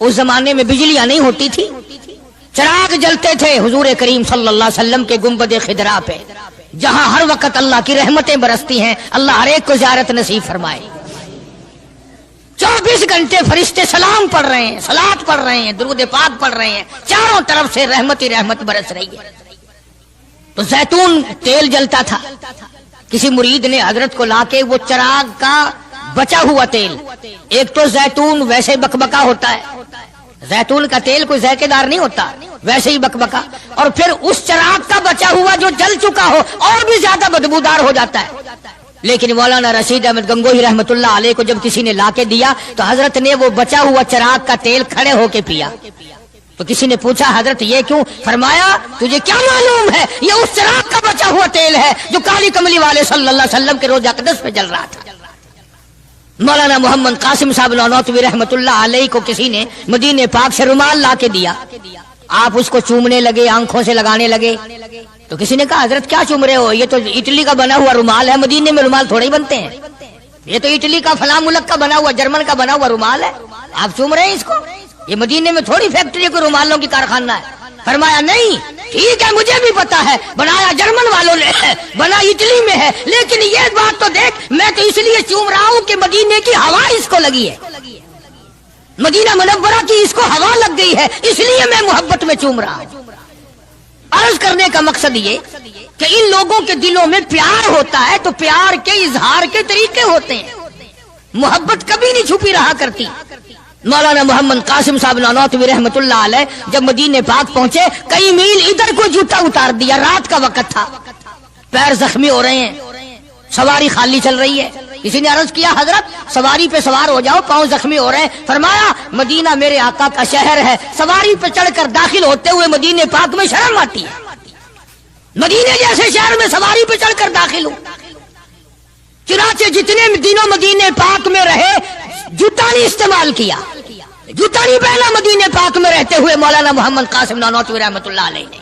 اس زمانے میں بجلیاں نہیں ہوتی تھی، چراغ جلتے تھے حضور کریم صلی اللہ علیہ وسلم کے گنبد خضرا پہ، جہاں ہر وقت اللہ کی رحمتیں برستی ہیں. اللہ ہر ایک کو زیارت نصیب فرمائے. 24 گھنٹے فرشتے سلام پڑھ رہے ہیں، صلات پڑھ رہے ہیں، درود پاک پڑھ رہے ہیں، چاروں طرف سے رحمت ہی رحمت برس رہی ہے. تو زیتون تیل جلتا تھا. کسی مرید نے حضرت کو لا کے وہ چراغ کا بچا ہوا تیل، ایک تو زیتون ویسے بکبکا ہوتا ہے، زیتون کا تیل کوئی ذائقے دار نہیں ہوتا، ویسے ہی بکبکا، اور پھر اس چراغ کا بچا ہوا جو جل چکا ہو اور بھی زیادہ بدبودار ہو جاتا ہے. لیکن مولانا رشید احمد گنگوہی رحمت اللہ علیہ کو جب کسی نے لا کے دیا تو حضرت نے وہ بچا ہوا چراغ کا تیل کھڑے ہو کے پیا. تو کسی نے پوچھا حضرت یہ کیوں؟ فرمایا تجھے کیا معلوم ہے یہ اس چراغ کا بچا ہوا تیل ہے جو کالی کملی والے صلی اللہ علیہ وسلم کے روضہ اقدس پہ جل رہا تھا. مولانا محمد قاسم صاحب نانوتوی رحمت اللہ علیہ کو کسی نے مدینے پاک سے رومال لا کے دیا. آپ اس کو چومنے لگے، آنکھوں سے لگانے لگے. تو کسی نے کہا حضرت کیا چوم رہے ہو؟ یہ تو اٹلی کا بنا ہوا رومال ہے، مدینے میں رومال تھوڑے ہی بنتے ہیں. یہ تو اٹلی کا فلاں ملک کا بنا ہوا، جرمن کا بنا ہوا رومال ہے، آپ چوم رہے ہیں اس کو؟ یہ مدینے میں تھوڑی فیکٹری کوئی رومالوں کی کارخانہ ہے. فرمایا نہیں ٹھیک ہے مجھے بھی پتا ہے بنایا جرمن والوں نے ہے، بنا اٹلی میں ہے، لیکن یہ بات تو دیکھ میں تو اس لیے چوم رہا ہوں کہ مدینے کی ہوا اس کو لگی ہے، مدینہ منورہ کی اس کو ہوا لگ گئی ہے، اس لیے میں محبت میں چوم رہا ہوں. عرض کرنے کا مقصد یہ کہ ان لوگوں کے دلوں میں پیار ہوتا ہے تو پیار کے اظہار کے طریقے ہوتے ہیں. محبت کبھی نہیں چھپی رہا کرتی. مولانا محمد قاسم صاحب نانوتوی رحمت اللہ علیہ جب مدینے پاک پہنچے کئی میل ادھر کو جوتا اتار دیا، رات کا وقت تھا، پیر زخمی ہو رہے ہیں، سواری خالی چل رہی ہے. کسی نے عرض کیا حضرت سواری پہ سوار ہو جاؤ، پاؤں زخمی ہو رہے ہیں. فرمایا مدینہ میرے آقا کا شہر ہے، سواری پہ چڑھ کر داخل ہوتے ہوئے مدینے پاک میں شرم آتی ہے. مدینے جیسے شہر میں سواری پہ چڑھ کر داخل ہوں. چنانچہ جتنے دنوں مدینے پاک میں رہے جوتا نہیں استعمال کیا، جوتا نہیں پہنا مدینے پاک میں رہتے ہوئے مولانا محمد قاسم نانوتوی رحمت اللہ علیہ نے.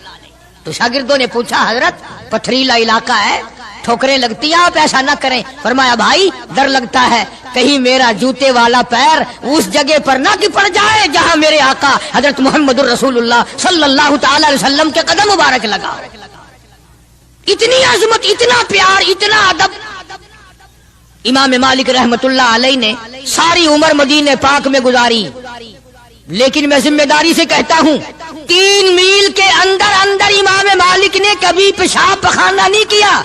تو شاگردوں نے پوچھا حضرت پتھریلا علاقہ ہے، ٹھوکریں لگتی ہیں، آپ ایسا نہ کریں. فرمایا بھائی ڈر لگتا ہے کہیں میرا جوتے والا پیر اس جگہ پر نہ کہ پڑ جائے جہاں میرے آقا حضرت محمد الرسول اللہ صلی اللہ تعالی علیہ وسلم کے قدم مبارک لگا. اتنی عظمت، اتنا پیار، اتنا ادب. امام مالک رحمت اللہ علیہ نے ساری عمر مدینے پاک میں گزاری، لیکن میں ذمہ داری سے کہتا ہوں 3 میل کے اندر اندر امام مالک نے کبھی پیشاب پخانہ نہیں کیا.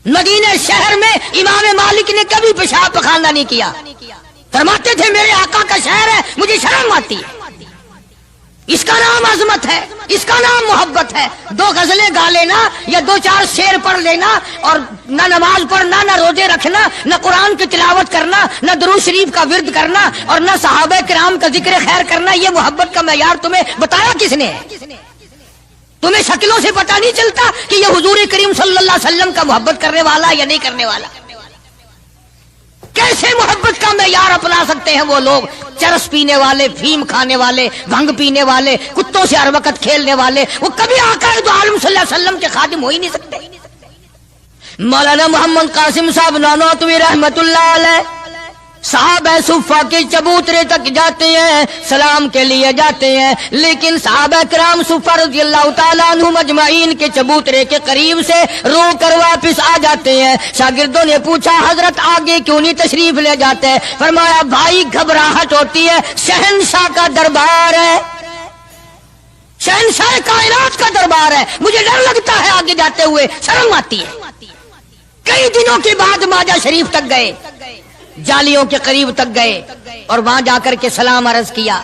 مدینہ شہر میں امام مالک نے کبھی پیشاب پخانہ نہیں کیا. فرماتے تھے میرے آقا کا شہر ہے، مجھے شرم آتی ہے. اس کا نام عظمت ہے، اس کا نام محبت ہے. 2 غزلیں گا لینا یا 2-4 شعر پڑھ لینا اور نہ نماز پڑھنا، نہ روزے رکھنا، نہ قرآن کی تلاوت کرنا، نہ درود شریف کا ورد کرنا اور نہ صحابہ کرام کا ذکر خیر کرنا، یہ محبت کا معیار تمہیں بتایا کس نے؟ تمہیں شکلوں سے پتہ نہیں چلتا کہ یہ حضور کریم صلی اللہ علیہ وسلم کا محبت کرنے والا یا نہیں کرنے والا؟ کیسے محبت کا معیار اپنا سکتے ہیں وہ لوگ چرس پینے والے، فیم کھانے والے، بھنگ پینے والے، کتوں سے ہر وقت کھیلنے والے؟ وہ کبھی آقا دو عالم صلی اللہ علیہ وسلم کے خادم ہو ہی نہیں سکتے. مولانا محمد قاسم صاحب نانوتوی رحمت اللہ علیہ صحابہ صفہ کے چبوترے تک جاتے ہیں، سلام کے لیے جاتے ہیں، لیکن صحابہ کرام صفہ رضی اللہ تعالیٰ عنہ مجمعین کے چبوترے کے قریب سے رو کر واپس آ جاتے ہیں. شاگردوں نے پوچھا حضرت آگے کیوں نہیں تشریف لے جاتے ہیں؟ فرمایا بھائی گھبراہٹ ہوتی ہے، شہنشاہ کا دربار ہے، شہنشاہ کائنات کا دربار ہے، مجھے ڈر لگتا ہے آگے جاتے ہوئے، شرم آتی ہے۔ کئی دنوں کے بعد ماجہ شریف تک گئے، جالیوں کے قریب تک گئے اور وہاں جا کر کے سلام عرض کیا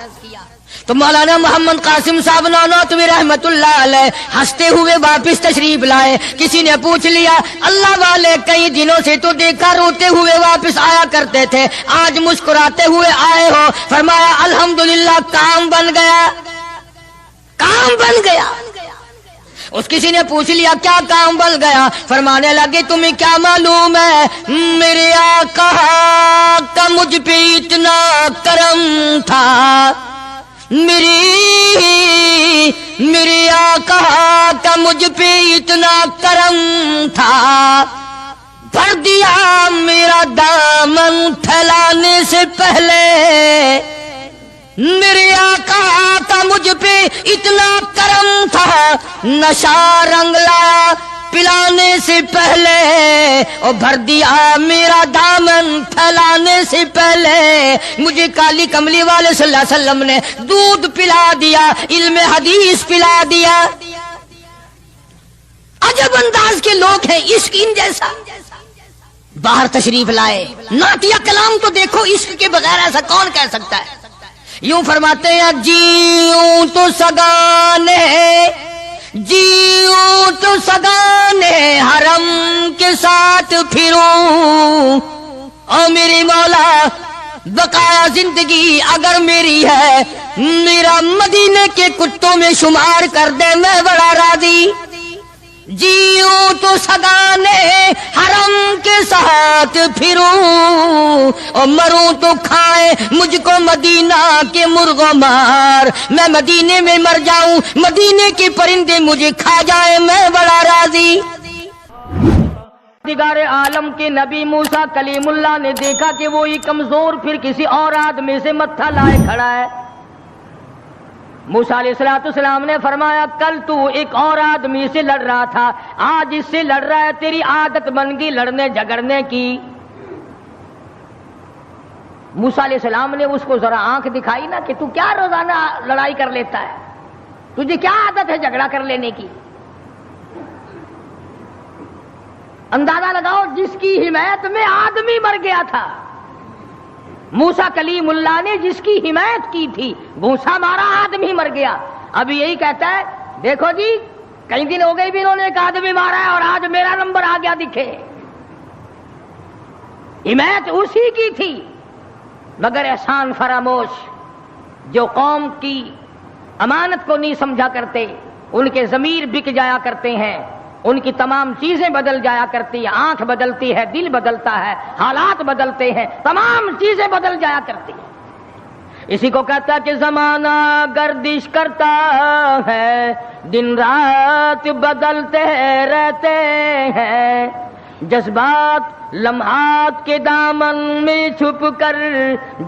تو مولانا محمد قاسم صاحب نانوتوی رحمت اللہ علیہ ہنستے ہوئے واپس تشریف لائے۔ کسی نے پوچھ لیا اللہ والے کئی دنوں سے تو دیکھا روتے ہوئے واپس آیا کرتے تھے، آج مسکراتے ہوئے آئے ہو؟ فرمایا الحمدللہ کام بن گیا، کام بن گیا۔ اس کسی نے پوچھ لیا کیا کام بن گیا؟ فرمانے لگے تمہیں کیا معلوم ہے میرے آقا کا مجھ پہ اتنا کرم تھا، میرے آقا کا مجھ پہ اتنا کرم تھا، بھر دیا میرا دامن پھیلانے سے پہلے، میرے آقا کا مجھ پہ اتنا کرم تھا، نشہ رنگ لایا پلانے سے پہلے، اور بھر دیا میرا دامن پھیلانے سے پہلے، مجھے کالی کملی والے صلی اللہ علیہ وسلم نے دودھ پلا دیا، علم حدیث پلا دیا۔ عجب انداز کے لوگ ہیں، عشق ان جیسا۔ باہر تشریف لائے، نعتیہ کلام تو دیکھو، عشق کے بغیر ایسا کون کہہ سکتا ہے؟ یوں فرماتے ہیں جیوں تو سگانے، جیوں تو سگانے حرم کے ساتھ پھروں، او میری مولا بقایا زندگی اگر میری ہے، میرا مدینے کے کتوں میں شمار کر دے، میں بڑا راضی۔ جیوں تو سگانے حرم کے ساتھ پھروں، اور مروں تو کھائے مجھ کو مدینہ کے مرغ و مار، میں مدینے میں مر جاؤں، مدینے کے پرندے مجھے کھا جائے، میں بڑا راضی۔ دیگار عالم کے نبی موسیٰ کلیم اللہ نے دیکھا کہ وہی کمزور پھر کسی اور آدمی سے متھا لائے کھڑا ہے۔ موسیٰ علیہ السلام نے فرمایا کل تو ایک اور آدمی سے لڑ رہا تھا، آج اس سے لڑ رہا ہے، تیری عادت بن گئی لڑنے جھگڑنے کی۔ موسیٰ علیہ السلام نے اس کو ذرا آنکھ دکھائی نا کہ تو کیا روزانہ لڑائی کر لیتا ہے، تجھے کیا عادت ہے جھگڑا کر لینے کی؟ اندازہ لگاؤ جس کی حمایت میں آدمی مر گیا تھا، موسیٰ کلیم اللہ نے جس کی حمایت کی تھی، موسیٰ مارا آدمی مر گیا، اب یہی کہتا ہے دیکھو جی کئی دن ہو گئے بھی انہوں نے ایک آدمی مارا ہے اور آج میرا نمبر آ گیا دکھے۔ حمایت اسی کی تھی، مگر احسان فراموش جو قوم کی امانت کو نہیں سمجھا کرتے، ان کے ضمیر بک جایا کرتے ہیں، ان کی تمام چیزیں بدل جایا کرتی ہیں، آنکھ بدلتی ہے، دل بدلتا ہے، حالات بدلتے ہیں، تمام چیزیں بدل جایا کرتی ہیں۔ اسی کو کہتا ہے کہ زمانہ گردش کرتا ہے، دن رات بدلتے رہتے ہیں، جذبات لمحات کے دامن میں چھپ کر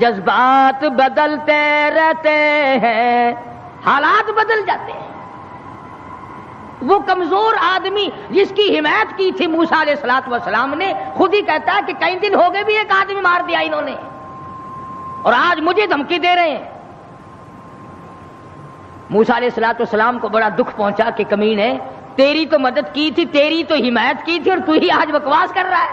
جذبات بدلتے رہتے ہیں، حالات بدل جاتے ہیں۔ وہ کمزور آدمی جس کی حمایت کی تھی موسیٰ علیہ السلام نے، خود ہی کہتا ہے کہ کئی دن ہو گئے بھی ایک آدمی مار دیا انہوں نے اور آج مجھے دھمکی دے رہے ہیں۔ موسیٰ علیہ السلام کو بڑا دکھ پہنچا کہ کمینے، تیری تو مدد کی تھی، تیری تو حمایت کی تھی اور تو ہی آج بکواس کر رہا ہے۔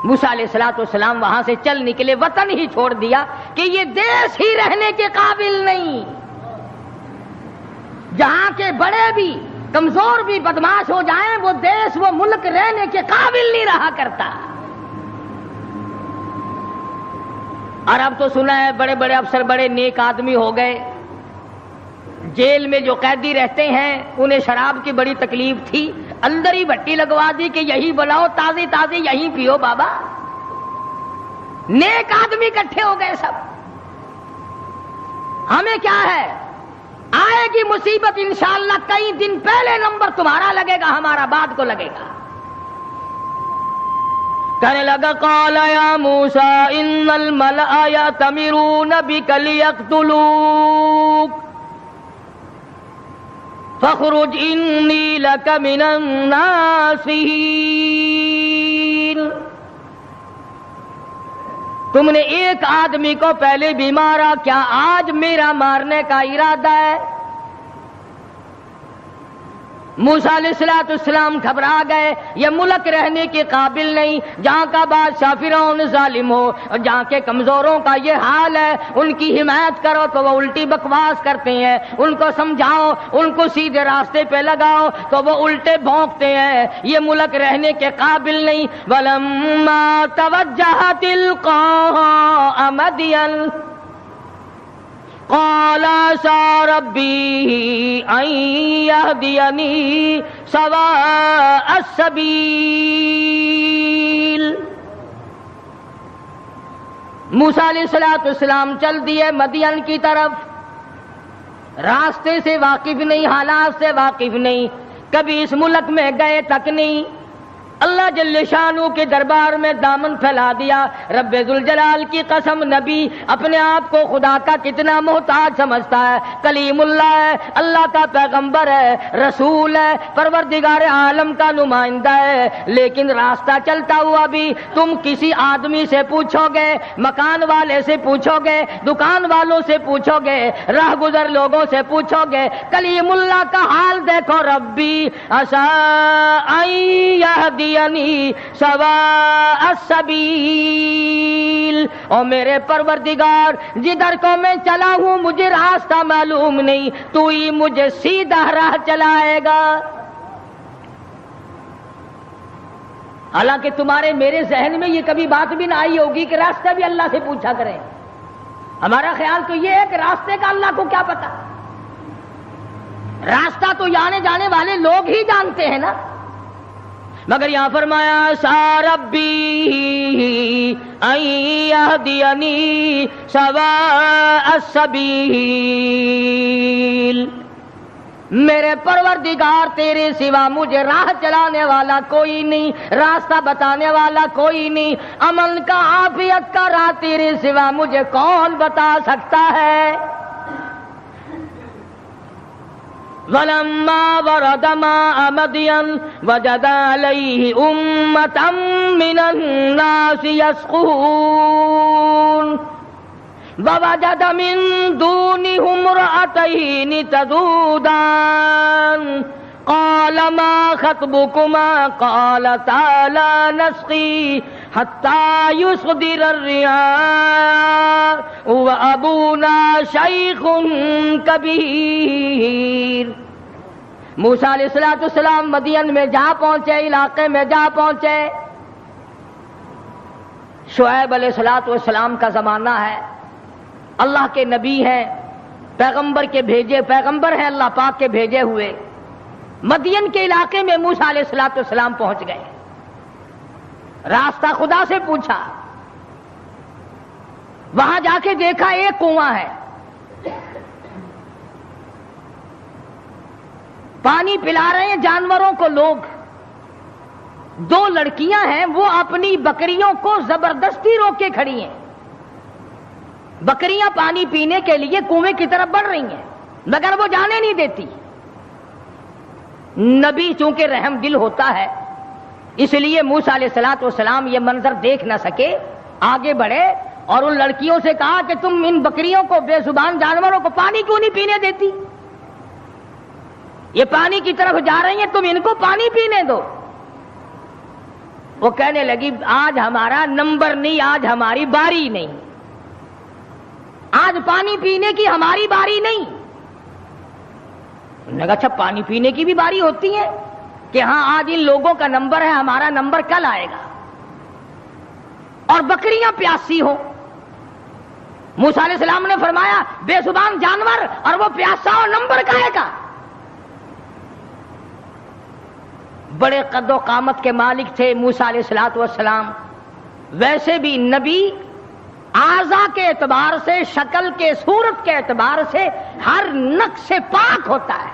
موسیٰ علیہ السلام وہاں سے چل نکلے، وطن ہی چھوڑ دیا کہ یہ دیش ہی رہنے کے قابل نہیں، جہاں کے بڑے بھی کمزور بھی بدماش ہو جائیں وہ دیش وہ ملک رہنے کے قابل نہیں رہا کرتا۔ اور اب تو سنا ہے بڑے بڑے افسر بڑے نیک آدمی ہو گئے، جیل میں جو قیدی رہتے ہیں انہیں شراب کی بڑی تکلیف تھی، اندر ہی بھٹی لگوا دی کہ یہی بناؤ، تازی تازی یہی پیو بابا۔ نیک آدمی اکٹھے ہو گئے سب۔ ہمیں کیا ہے، آئے گی مصیبت انشاءاللہ کئی دن پہلے نمبر تمہارا لگے گا، ہمارا بعد کو لگے گا۔ کہنے لگا قال یا موسیٰ ان الملأ یأتمرون بک لیقتلوک فاخرج انی لک من الناصحین۔ تم نے ایک آدمی کو پہلے بھی مارا، کیا آج میرا مارنے کا ارادہ ہے؟ موسیٰ علیہ السلام گھبرا گئے، یہ ملک رہنے کے قابل نہیں، جہاں کا بادشاہ فرعون ظالم ہو اور جہاں کے کمزوروں کا یہ حال ہے، ان کی حمایت کرو تو وہ الٹی بکواس کرتے ہیں، ان کو سمجھاؤ، ان کو سیدھے راستے پہ لگاؤ تو وہ الٹے بھونکتے ہیں، یہ ملک رہنے کے قابل نہیں۔ وَلَمَّا تَوَجَّهَ تِلْقَاءَ مَدْيَنَ قال عسى ربي أن يهديني سواء السبيل۔ موسیٰ علیہ السلام چل دیے مدین کی طرف، راستے سے واقف نہیں، حالات سے واقف نہیں، کبھی اس ملک میں گئے تک نہیں، اللہ جل شانہ کے دربار میں دامن پھیلا دیا۔ رب ذوالجلال کی قسم، نبی اپنے آپ کو خدا کا کتنا محتاج سمجھتا ہے، کلیم اللہ ہے، اللہ کا پیغمبر ہے، رسول ہے، پروردگار عالم کا نمائندہ ہے، لیکن راستہ چلتا ہوا بھی تم کسی آدمی سے پوچھو گے، مکان والے سے پوچھو گے، دکان والوں سے پوچھو گے، راہ گزر لوگوں سے پوچھو گے، کلیم اللہ کا حال دیکھو، ربی عسى ان يهديني سواء السبیل، اور میرے پروردگار جدھر کو میں چلا ہوں مجھے راستہ معلوم نہیں، تو ہی مجھے سیدھا راہ چلائے گا۔ حالانکہ تمہارے میرے ذہن میں یہ کبھی بات بھی نہ آئی ہوگی کہ راستہ بھی اللہ سے پوچھا کریں، ہمارا خیال تو یہ ہے کہ راستے کا اللہ کو کیا پتا، راستہ تو آنے جانے والے لوگ ہی جانتے ہیں نا، مگر یہاں فرمایا عسى ربی ان یہدینی سواء السبیل، میرے پروردگار تیرے سوا مجھے راہ چلانے والا کوئی نہیں، راستہ بتانے والا کوئی نہیں، امن کا عافیت کا راہ تیرے سوا مجھے کون بتا سکتا ہے۔ وَلَمَّا وَرَدَ مَاءَ مَدْيَنَ وَجَدَ عَلَيْهِ أُمَّةً مِّنَ النَّاسِ يَسْقُونَ وَوَجَدَ مِن دُونِهُمْ امْرَأَتَيْنِ تَذُودَانِ قَالَ مَا خَطْبُكُمَا قَالَتَا لَا نَسْقِي حَتَّى يُصْدِرَ الرِّعَاءُ وَأَبُونَا شَيْخٌ كَبِيرٌ۔ موسیٰ علیہ السلام مدین میں جا پہنچے، علاقے میں جا پہنچے، شعیب علیہ السلام کا زمانہ ہے، اللہ کے نبی ہیں، پیغمبر کے بھیجے، پیغمبر ہیں اللہ پاک کے بھیجے ہوئے۔ مدین کے علاقے میں موسیٰ علیہ السلام پہنچ گئے، راستہ خدا سے پوچھا، وہاں جا کے دیکھا ایک کنواں ہے، پانی پلا رہے ہیں جانوروں کو لوگ، دو لڑکیاں ہیں وہ اپنی بکریوں کو زبردستی روک کے کھڑی ہیں، بکریاں پانی پینے کے لیے کنویں کی طرف بڑھ رہی ہیں مگر وہ جانے نہیں دیتی۔ نبی چونکہ رحم دل ہوتا ہے اس لیے موسیٰ علیہ السلام یہ منظر دیکھ نہ سکے، آگے بڑھے اور ان لڑکیوں سے کہا کہ تم ان بکریوں کو، بے زبان جانوروں کو پانی کیوں نہیں پینے دیتی؟ یہ پانی کی طرف جا رہی ہیں، تم ان کو پانی پینے دو۔ وہ کہنے لگی آج ہمارا نمبر نہیں، آج ہماری باری نہیں، آج پانی پینے کی ہماری باری نہیں۔ انہوں نے کہا اچھا پانی پینے کی بھی باری ہوتی ہے کہ ہاں آج ان لوگوں کا نمبر ہے، ہمارا نمبر کل آئے گا۔ اور بکریاں پیاسی ہو، موسیٰ علیہ السلام نے فرمایا بے زبان جانور اور وہ پیاسا اور نمبر کہے گا؟ بڑے قد و قامت کے مالک تھے موسیٰ علیہ السلام، ویسے بھی نبی اعضاء کے اعتبار سے، شکل کے، صورت کے اعتبار سے ہر نقص سے پاک ہوتا ہے،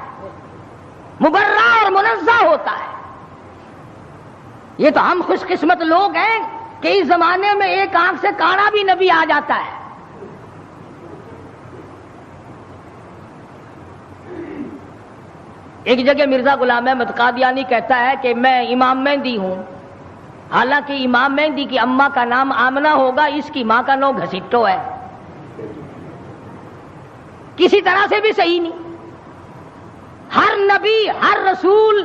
مبرہ اور منزہ ہوتا ہے۔ یہ تو ہم خوش قسمت لوگ ہیں کہ اس زمانے میں ایک آنکھ سے کانا بھی نبی آ جاتا ہے۔ ایک جگہ مرزا غلام احمد قادیانی کہتا ہے کہ میں امام مہدی ہوں، حالانکہ امام مہدی کی اماں کا نام آمنہ ہوگا، اس کی ماں کا نام گھسیٹو ہے، کسی طرح سے بھی صحیح نہیں۔ ہر نبی ہر رسول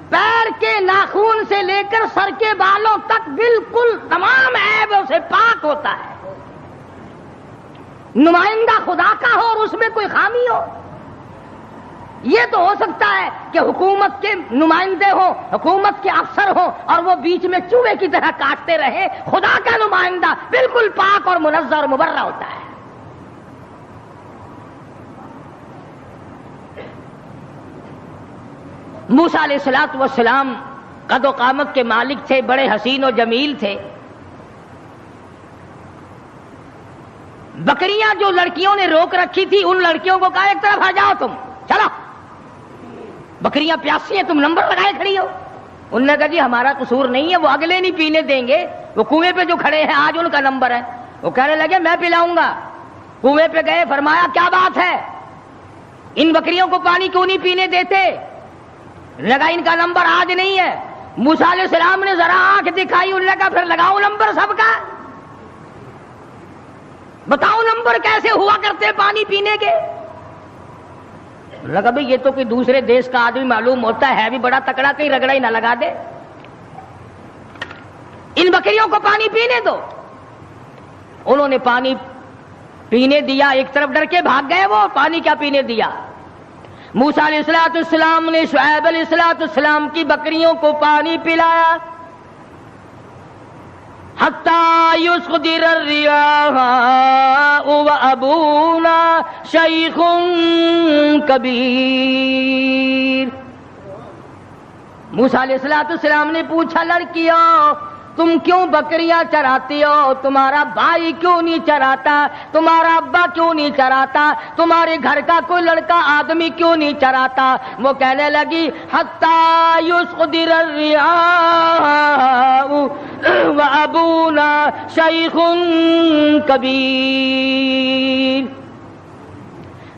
پیر کے ناخون سے لے کر سر کے بالوں تک بالکل تمام عیبوں سے پاک ہوتا ہے. نمائندہ خدا کا ہو اور اس میں کوئی خامی ہو. یہ تو ہو سکتا ہے کہ حکومت کے نمائندے ہوں، حکومت کے افسر ہوں اور وہ بیچ میں چوہے کی طرح کاٹتے رہے. خدا کا نمائندہ بالکل پاک اور منزہ اور مبرہ ہوتا ہے. موسیٰ علیہ الصلوۃ والسلام قد و قامت کے مالک تھے، بڑے حسین و جمیل تھے. بکریاں جو لڑکیوں نے روک رکھی تھی ان لڑکیوں کو کہا ایک طرف آ جاؤ، تم چلو، بکریاں پیاسی ہیں، تم نمبر لگائے کھڑی ہو. انہوں نے کہا جی ہمارا قصور نہیں ہے، وہ اگلے نہیں پینے دیں گے، وہ کنویں پہ جو کھڑے ہیں آج ان کا نمبر ہے. وہ کہنے لگے میں پلاؤں گا. کنویں پہ گئے، فرمایا کیا بات ہے، ان بکریوں کو پانی کیوں نہیں پینے دیتے؟ لگا ان کا نمبر آج نہیں ہے. موسیٰ علیہ السلام نے ذرا آنکھ دکھائی، انہوں نے کہا پھر لگاؤ نمبر سب کا، بتاؤ نمبر کیسے ہوا کرتے پانی پینے کے. لگا بھئی یہ تو کوئی دوسرے دیش کا آدمی معلوم ہوتا ہے بھی بڑا تکڑا، کہیں رگڑا ہی نہ لگا دے. ان بکریوں کو پانی پینے دو. انہوں نے پانی پینے دیا، ایک طرف ڈر کے بھاگ گئے، وہ پانی کیا پینے دیا. موسیٰ علیہ السلام نے شعیب علیہ السلام کی بکریوں کو پانی پلایا. حتی یصدر الریاح وابونا شیخ کبیر. موسیٰ علیہ السلام نے پوچھا لڑکیوں تم کیوں بکریاں چراتی ہو؟ تمہارا بھائی کیوں نہیں چراتا؟ تمہارا ابا کیوں نہیں چراتا؟ تمہارے گھر کا کوئی لڑکا آدمی کیوں نہیں چراتا؟ وہ کہنے لگی حتی یصدر الریاح وابونا شیخ کبیر.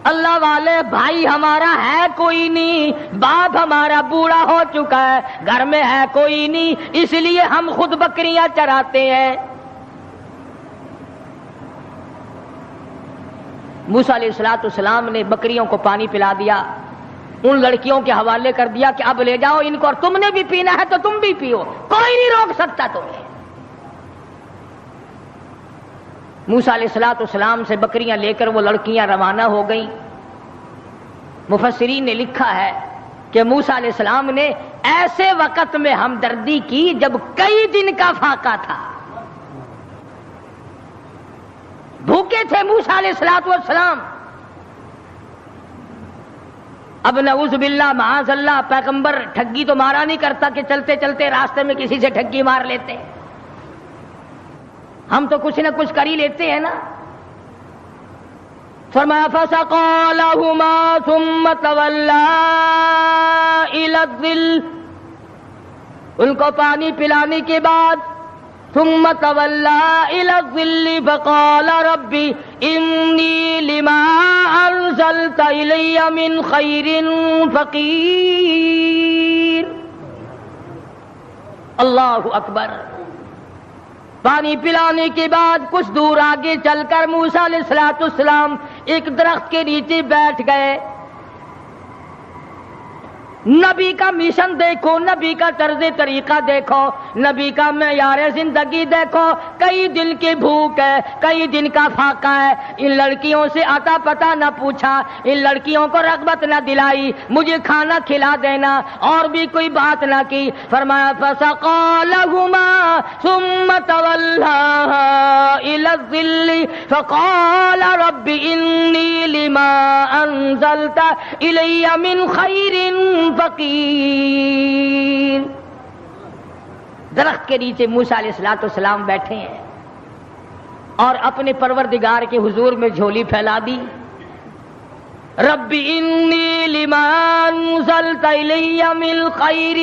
اللہ والے بھائی ہمارا ہے کوئی نہیں، باپ ہمارا بوڑھا ہو چکا ہے، گھر میں ہے کوئی نہیں، اس لیے ہم خود بکریاں چراتے ہیں. موسیٰ علیہ السلام نے بکریوں کو پانی پلا دیا، ان لڑکیوں کے حوالے کر دیا کہ اب لے جاؤ ان کو، اور تم نے بھی پینا ہے تو تم بھی پیو، کوئی نہیں روک سکتا تمہیں. موسیٰ علیہ السلام سے بکریاں لے کر وہ لڑکیاں روانہ ہو گئیں. مفسرین نے لکھا ہے کہ موسیٰ علیہ السلام نے ایسے وقت میں ہمدردی کی جب کئی دن کا فاقہ تھا. بھوکے تھے موسیٰ علیہ السلام. اب نعوذ باللہ معاذ اللہ پیغمبر ٹھگی تو مارا نہیں کرتا کہ چلتے چلتے راستے میں کسی سے ٹھگی مار لیتے، ہم تو کچھ نہ کچھ کر ہی لیتے ہیں نا. فرمایا فسقى لهما ثم تولى الى الظل. ان کو پانی پلانے کے بعد ثم تولى الى الظل فقال ربي اني لما انزلت الي من خير فقير. اللہ اکبر. پانی پلانے کے بعد کچھ دور آگے چل کر موسیٰ علیہ السلام ایک درخت کے نیچے بیٹھ گئے. نبی کا مشن دیکھو، نبی کا طرز طریقہ دیکھو، نبی کا معیار زندگی دیکھو. کئی دن کی بھوک ہے، کئی دن کا فاقہ ہے. ان لڑکیوں سے آتا پتا نہ پوچھا، ان لڑکیوں کو رغبت نہ دلائی مجھے کھانا کھلا دینا، اور بھی کوئی بات نہ کی. فرمایا فسقى لهما ثم تولى الى الظل فقال رب اني لما انزلت الي من خير فقیر. درخت کے نیچے موسیٰ علیہ السلام بیٹھے ہیں اور اپنے پروردگار کے حضور میں جھولی پھیلا دی. رب انی لما انزلت الی من خیر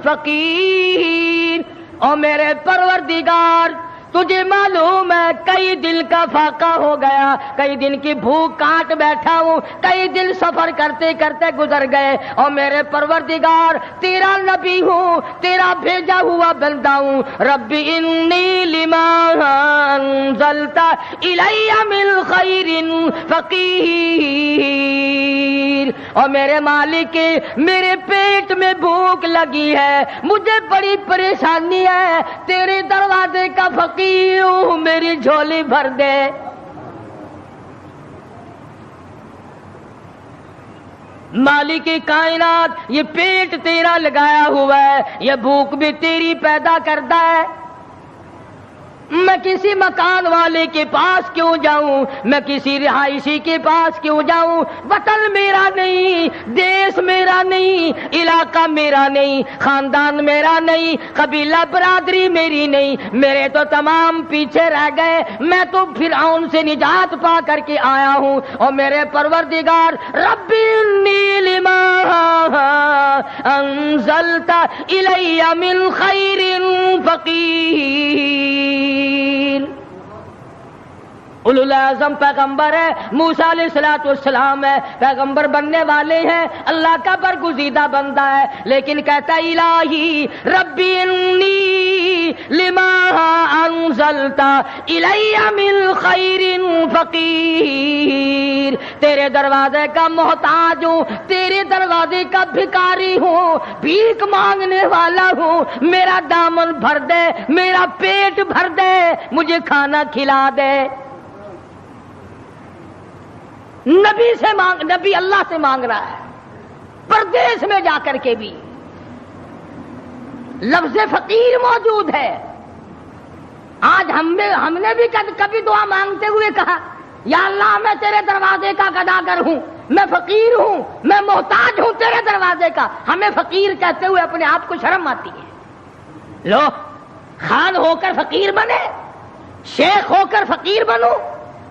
فقیر. اور میرے پروردگار تجھے معلوم ہے کئی دن کا فاقہ ہو گیا، کئی دن کی بھوک کاٹ بیٹھا ہوں، کئی دن سفر کرتے کرتے گزر گئے، اور میرے پروردگار تیرا نبی ہوں، تیرا بھیجا ہوا بندہ ہوں. رب انی لما انزلت الی من خیر فقیر. اور میرے مالک میرے پیٹ میں بھوک لگی ہے، مجھے بڑی پریشانی ہے، تیرے دروازے کا فقیر ہوں، میری جھولی بھر دے۔ مالک کائنات یہ پیٹ تیرا لگایا ہوا ہے، یہ بھوک بھی تیری پیدا کرتا ہے، میں کسی مکان والے کے پاس کیوں جاؤں، میں کسی رہائشی کے پاس کیوں جاؤں؟ وطن میرا نہیں، دیش میرا نہیں، علاقہ میرا نہیں، خاندان میرا نہیں، قبیلہ برادری میری نہیں، میرے تو تمام پیچھے رہ گئے، میں تو فرعون سے نجات پا کر کے آیا ہوں، اور میرے پروردگار رب انی لما انزلت الی من خیر فقیر۔ اولوالعزم پیغمبر ہے، موسیٰ علیہ السلام ہے، پیغمبر بننے والے ہیں، اللہ کا برگزیدہ بندہ ہے، لیکن کہتا الہی ربی انی لما انزلت الی من خیر فقیر، تیرے دروازے کا محتاج ہوں، تیرے دروازے کا بھکاری ہوں، بھیک مانگنے والا ہوں، میرا دامن بھر دے، میرا پیٹ بھر دے، مجھے کھانا کھلا دے۔ نبی اللہ سے مانگ رہا ہے، پردیس میں جا کر کے بھی لفظ فقیر موجود ہے۔ آج ہم نے بھی کبھی دعا مانگتے ہوئے کہا یا اللہ میں تیرے دروازے کا گداگر ہوں، میں فقیر ہوں، میں محتاج ہوں تیرے دروازے کا۔ ہمیں فقیر کہتے ہوئے اپنے آپ کو شرم آتی ہے۔ لو خان ہو کر فقیر بنے، شیخ ہو کر فقیر بنو،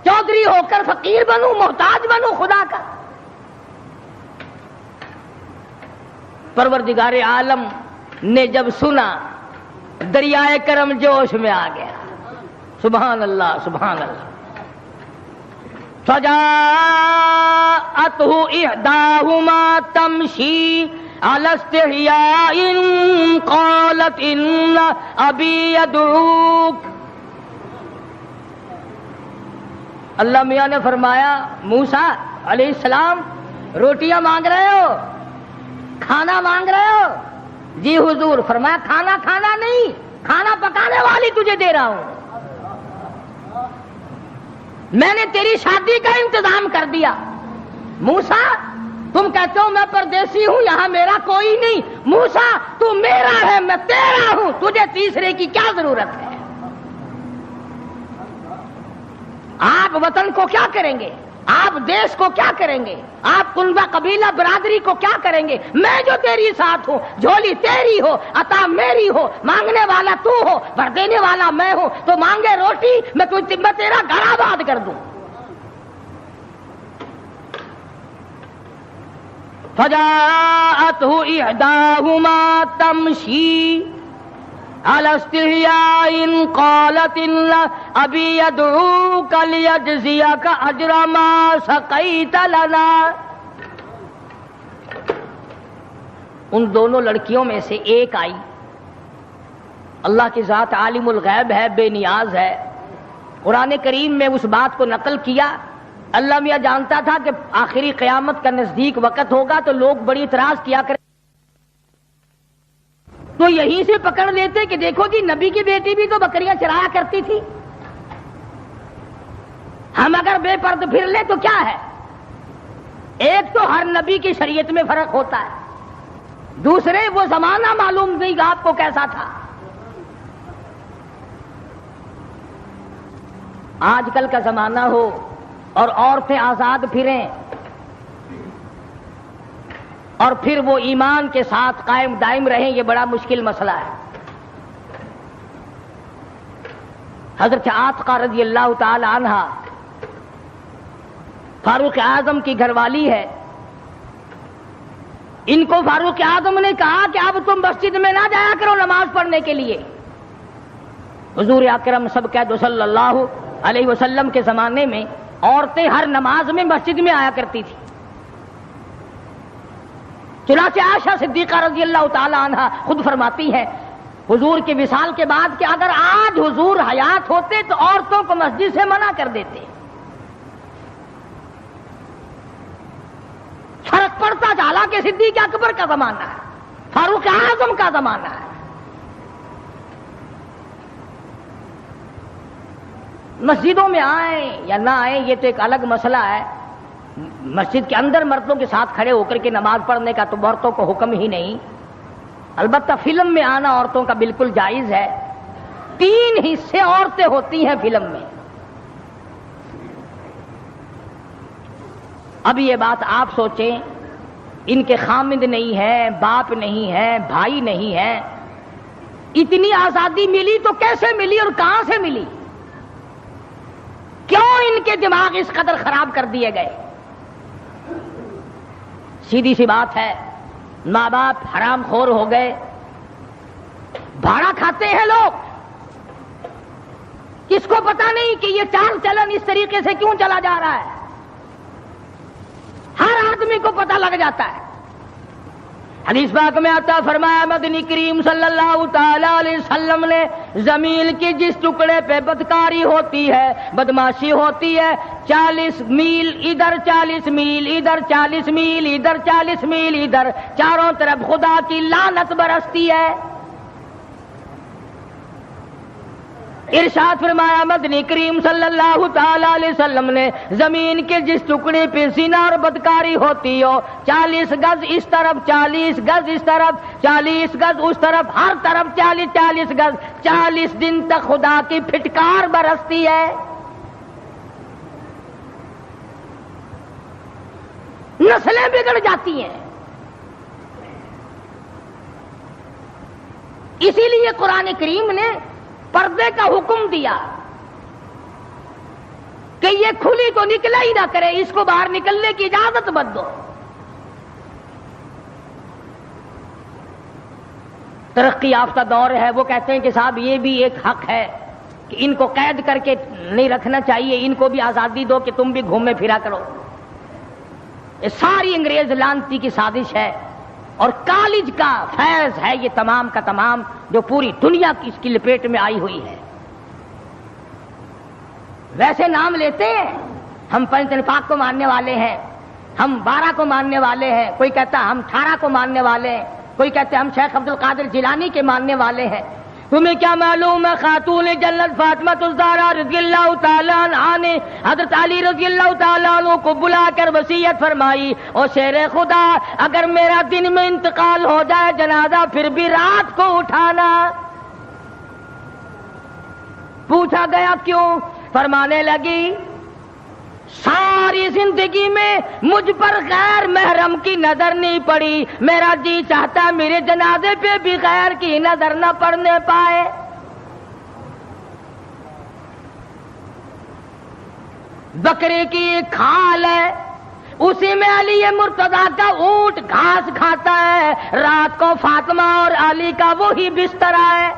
چودھری ہو کر فقیر بنوں، محتاج بنوں خدا کا۔ پروردگار عالم نے جب سنا دریائے کرم جوش میں آ گیا، سبحان اللہ سبحان اللہ۔ فجاءته احداهما تمشي على استحياء قالت ان ابي يدعوك۔ اللہ میاں نے فرمایا موسیٰ علیہ السلام روٹیاں مانگ رہے ہو، کھانا مانگ رہے ہو؟ جی حضور۔ فرمایا کھانا کھانا نہیں، کھانا پکانے والی تجھے دے رہا ہوں، میں نے تیری شادی کا انتظام کر دیا۔ موسیٰ تم کہتے ہو میں پردیسی ہوں، یہاں میرا کوئی نہیں، موسیٰ تو میرا ہے، میں تیرا ہوں، تجھے تیسرے کی کیا ضرورت ہے؟ آپ وطن کو کیا کریں گے؟ آپ دیش کو کیا کریں گے؟ آپ کنبہ قبیلہ برادری کو کیا کریں گے؟ میں جو تیری ساتھ ہوں، جھولی تیری ہو، عطا میری ہو، مانگنے والا تو ہو، بھر دینے والا میں ہوں، تو مانگے روٹی، میں تیرا گھر آباد کر دوں۔ فجاءته احداهما تمشي على استحياء قالت ان ابي يدعوك ليجزيك اجر ما سقيت لنا۔ ان دونوں لڑکیوں میں سے ایک آئی، اللہ کی ذات عالم الغیب ہے، بے نیاز ہے، قرآن کریم میں اس بات کو نقل کیا۔ اللہ میاں جانتا تھا کہ آخری قیامت کا نزدیک وقت ہوگا تو لوگ بڑی اعتراض کیا کریں، تو یہیں سے پکڑ لیتے کہ دیکھو جی نبی کی بیٹی بھی تو بکریاں چرایا کرتی تھی، ہم اگر بے پرد پھر لیں تو کیا ہے؟ ایک تو ہر نبی کی شریعت میں فرق ہوتا ہے، دوسرے وہ زمانہ معلوم نہیں کہ آپ کو کیسا تھا۔ آج کل کا زمانہ ہو اور عورتیں آزاد پھریں اور پھر وہ ایمان کے ساتھ قائم دائم رہیں، یہ بڑا مشکل مسئلہ ہے۔ حضرت عاتقہ رضی اللہ تعالی عنہ فاروق اعظم کی گھر والی ہے، ان کو فاروق اعظم نے کہا کہ اب تم مسجد میں نہ جایا کرو نماز پڑھنے کے لیے۔ حضور اکرم سب کہہ دو صلی اللہ علیہ وسلم کے زمانے میں عورتیں ہر نماز میں مسجد میں آیا کرتی تھی۔ چنانچہ عائشہ صدیقہ رضی اللہ تعالی عنہ خود فرماتی ہیں حضور کے وصال کے بعد کہ اگر آج حضور حیات ہوتے تو عورتوں کو مسجد سے منع کر دیتے۔ فرق پڑتا صدیق اکبر کا زمانہ ہے، فاروق اعظم کا زمانہ ہے۔ مسجدوں میں آئیں یا نہ آئیں یہ تو ایک الگ مسئلہ ہے، مسجد کے اندر مردوں کے ساتھ کھڑے ہو کر کے نماز پڑھنے کا تو عورتوں کو حکم ہی نہیں، البتہ فلم میں آنا عورتوں کا بالکل جائز ہے۔ 3 حصے عورتیں ہوتی ہیں فلم میں۔ اب یہ بات آپ سوچیں، ان کے خامند نہیں ہے، باپ نہیں ہے، بھائی نہیں ہے، اتنی آزادی ملی تو کیسے ملی اور کہاں سے ملی؟ کیوں ان کے دماغ اس قدر خراب کر دیے گئے؟ سیدھی سی بات ہے، ماں باپ حرام خور ہو گئے، بھاڑا کھاتے ہیں لوگ، کس کو پتا نہیں کہ یہ چال چلن اس طریقے سے کیوں چلا جا رہا ہے؟ ہر آدمی کو پتہ لگ جاتا ہے۔ حدیث پاک میں آتا فرمایا مدنی کریم صلی اللہ تعالی علیہ وسلم نے زمین کے جس ٹکڑے پہ بدکاری ہوتی ہے، بدماشی ہوتی ہے، 40 میل ادھر، 40 میل ادھر، 40 میل ادھر، 40 میل ادھر، چاروں طرف خدا کی لعنت برستی ہے۔ ارشاد فرمایا مدنی کریم صلی اللہ تعالی علیہ وسلم نے زمین کے جس ٹکڑے پہ زنا اور بدکاری ہوتی ہو، 40 گز اس طرف، 40 گز اس طرف، 40 گز اس طرف، ہر طرف 40 گز، 40 دن تک خدا کی پھٹکار برستی ہے۔ نسلیں بگڑ جاتی ہیں۔ اسی لیے قرآن کریم نے پردے کا حکم دیا کہ یہ کھلی تو نکلا ہی نہ کرے، اس کو باہر نکلنے کی اجازت مت دو۔ ترقی یافتہ دور ہے، وہ کہتے ہیں کہ صاحب یہ بھی ایک حق ہے کہ ان کو قید کر کے نہیں رکھنا چاہیے، ان کو بھی آزادی دو کہ تم بھی گھومے پھرا کرو۔ یہ ساری انگریز لعنتی کی سازش ہے اور کالج کا فیض ہے یہ تمام کا تمام، جو پوری دنیا کی اس کی لپیٹ میں آئی ہوئی ہے۔ ویسے نام لیتے ہیں، ہم پنج پاک کو ماننے والے ہیں، ہم 12 کو ماننے والے ہیں، کوئی کہتا ہم 18 کو ماننے والے ہیں، کوئی کہتے ہم شیخ عبد القادر جیلانی کے ماننے والے ہیں۔ تمہیں کیا معلوم ہے خاتون جنت فاطمہ الزہرا رضی اللہ تعالیٰ عنہا نے حضرت علی رضی اللہ تعالیٰ عنہ کو بلا کر وصیت فرمائی، او شیر خدا اگر میرا دن میں انتقال ہو جائے جنازہ پھر بھی رات کو اٹھانا۔ پوچھا گیا کیوں؟ فرمانے لگی ساری زندگی میں مجھ پر غیر محرم کی نظر نہیں پڑی، میرا جی چاہتا میرے جنازے پہ بھی غیر کی نظر نہ پڑنے پائے۔ بکرے کی ایک کھال ہے، اسی میں علی مرتضیٰ کا اونٹ گھاس کھاتا ہے، رات کو فاطمہ اور علی کا وہی بستر ہے۔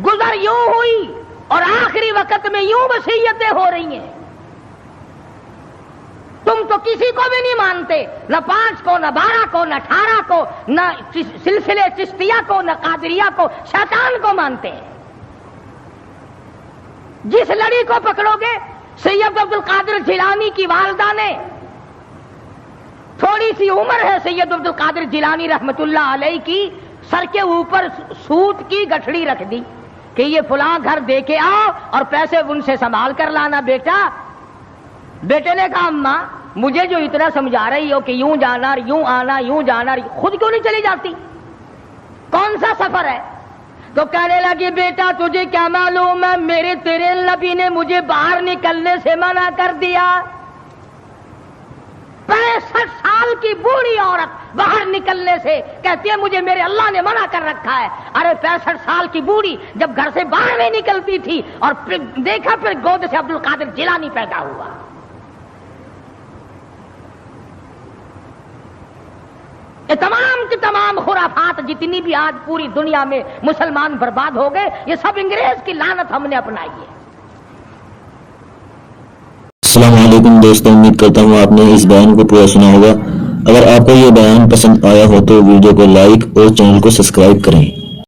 گزر یوں ہوئی اور آخری وقت میں یوں وصیتیں ہو رہی ہیں۔ تم تو کسی کو بھی نہیں مانتے، نہ 5 کو، نہ 12 کو، نہ 18 کو، نہ سلسلے چشتیہ کو، نہ قادریہ کو، شیطان کو مانتے ہیں۔ جس لڑی کو پکڑو گے، سید عبد القادر جیلانی کی والدہ نے، تھوڑی سی عمر ہے سید عبد القادر جیلانی رحمت اللہ علیہ کی، سر کے اوپر سوت کی گٹھڑی رکھ دی کہ یہ فلاں گھر دے کے آؤ اور پیسے ان سے سنبھال کر لانا بیٹا۔ بیٹے نے کہا اماں مجھے جو اتنا سمجھا رہی ہو کہ یوں جانا یوں آنا یوں جانا، خود کیوں نہیں چلی جاتی؟ کون سا سفر ہے؟ تو کہنے لگی بیٹا تجھے کیا معلوم ہے، میرے تیرے نبی نے مجھے باہر نکلنے سے منع کر دیا۔ 65 سال کی بوڑھی عورت باہر نکلنے سے کہتی ہے مجھے میرے اللہ نے منع کر رکھا ہے۔ ارے 65 سال کی بوڑھی جب گھر سے باہر نہیں نکلتی تھی اور پھر دیکھا پھر گود سے عبد القادر جیلانی پیدا ہوا۔ یہ تمام کی تمام خرافات جتنی بھی آج پوری دنیا میں مسلمان برباد ہو گئے، یہ سب انگریز کی لعنت ہم نے اپنائی ہے۔ السلام علیکم دوستوں، امید کرتا ہوں آپ نے اس بیان کو پورا سنا ہوگا۔ اگر آپ کو یہ بیان پسند آیا ہو تو ویڈیو کو لائک اور چینل کو سبسکرائب کریں۔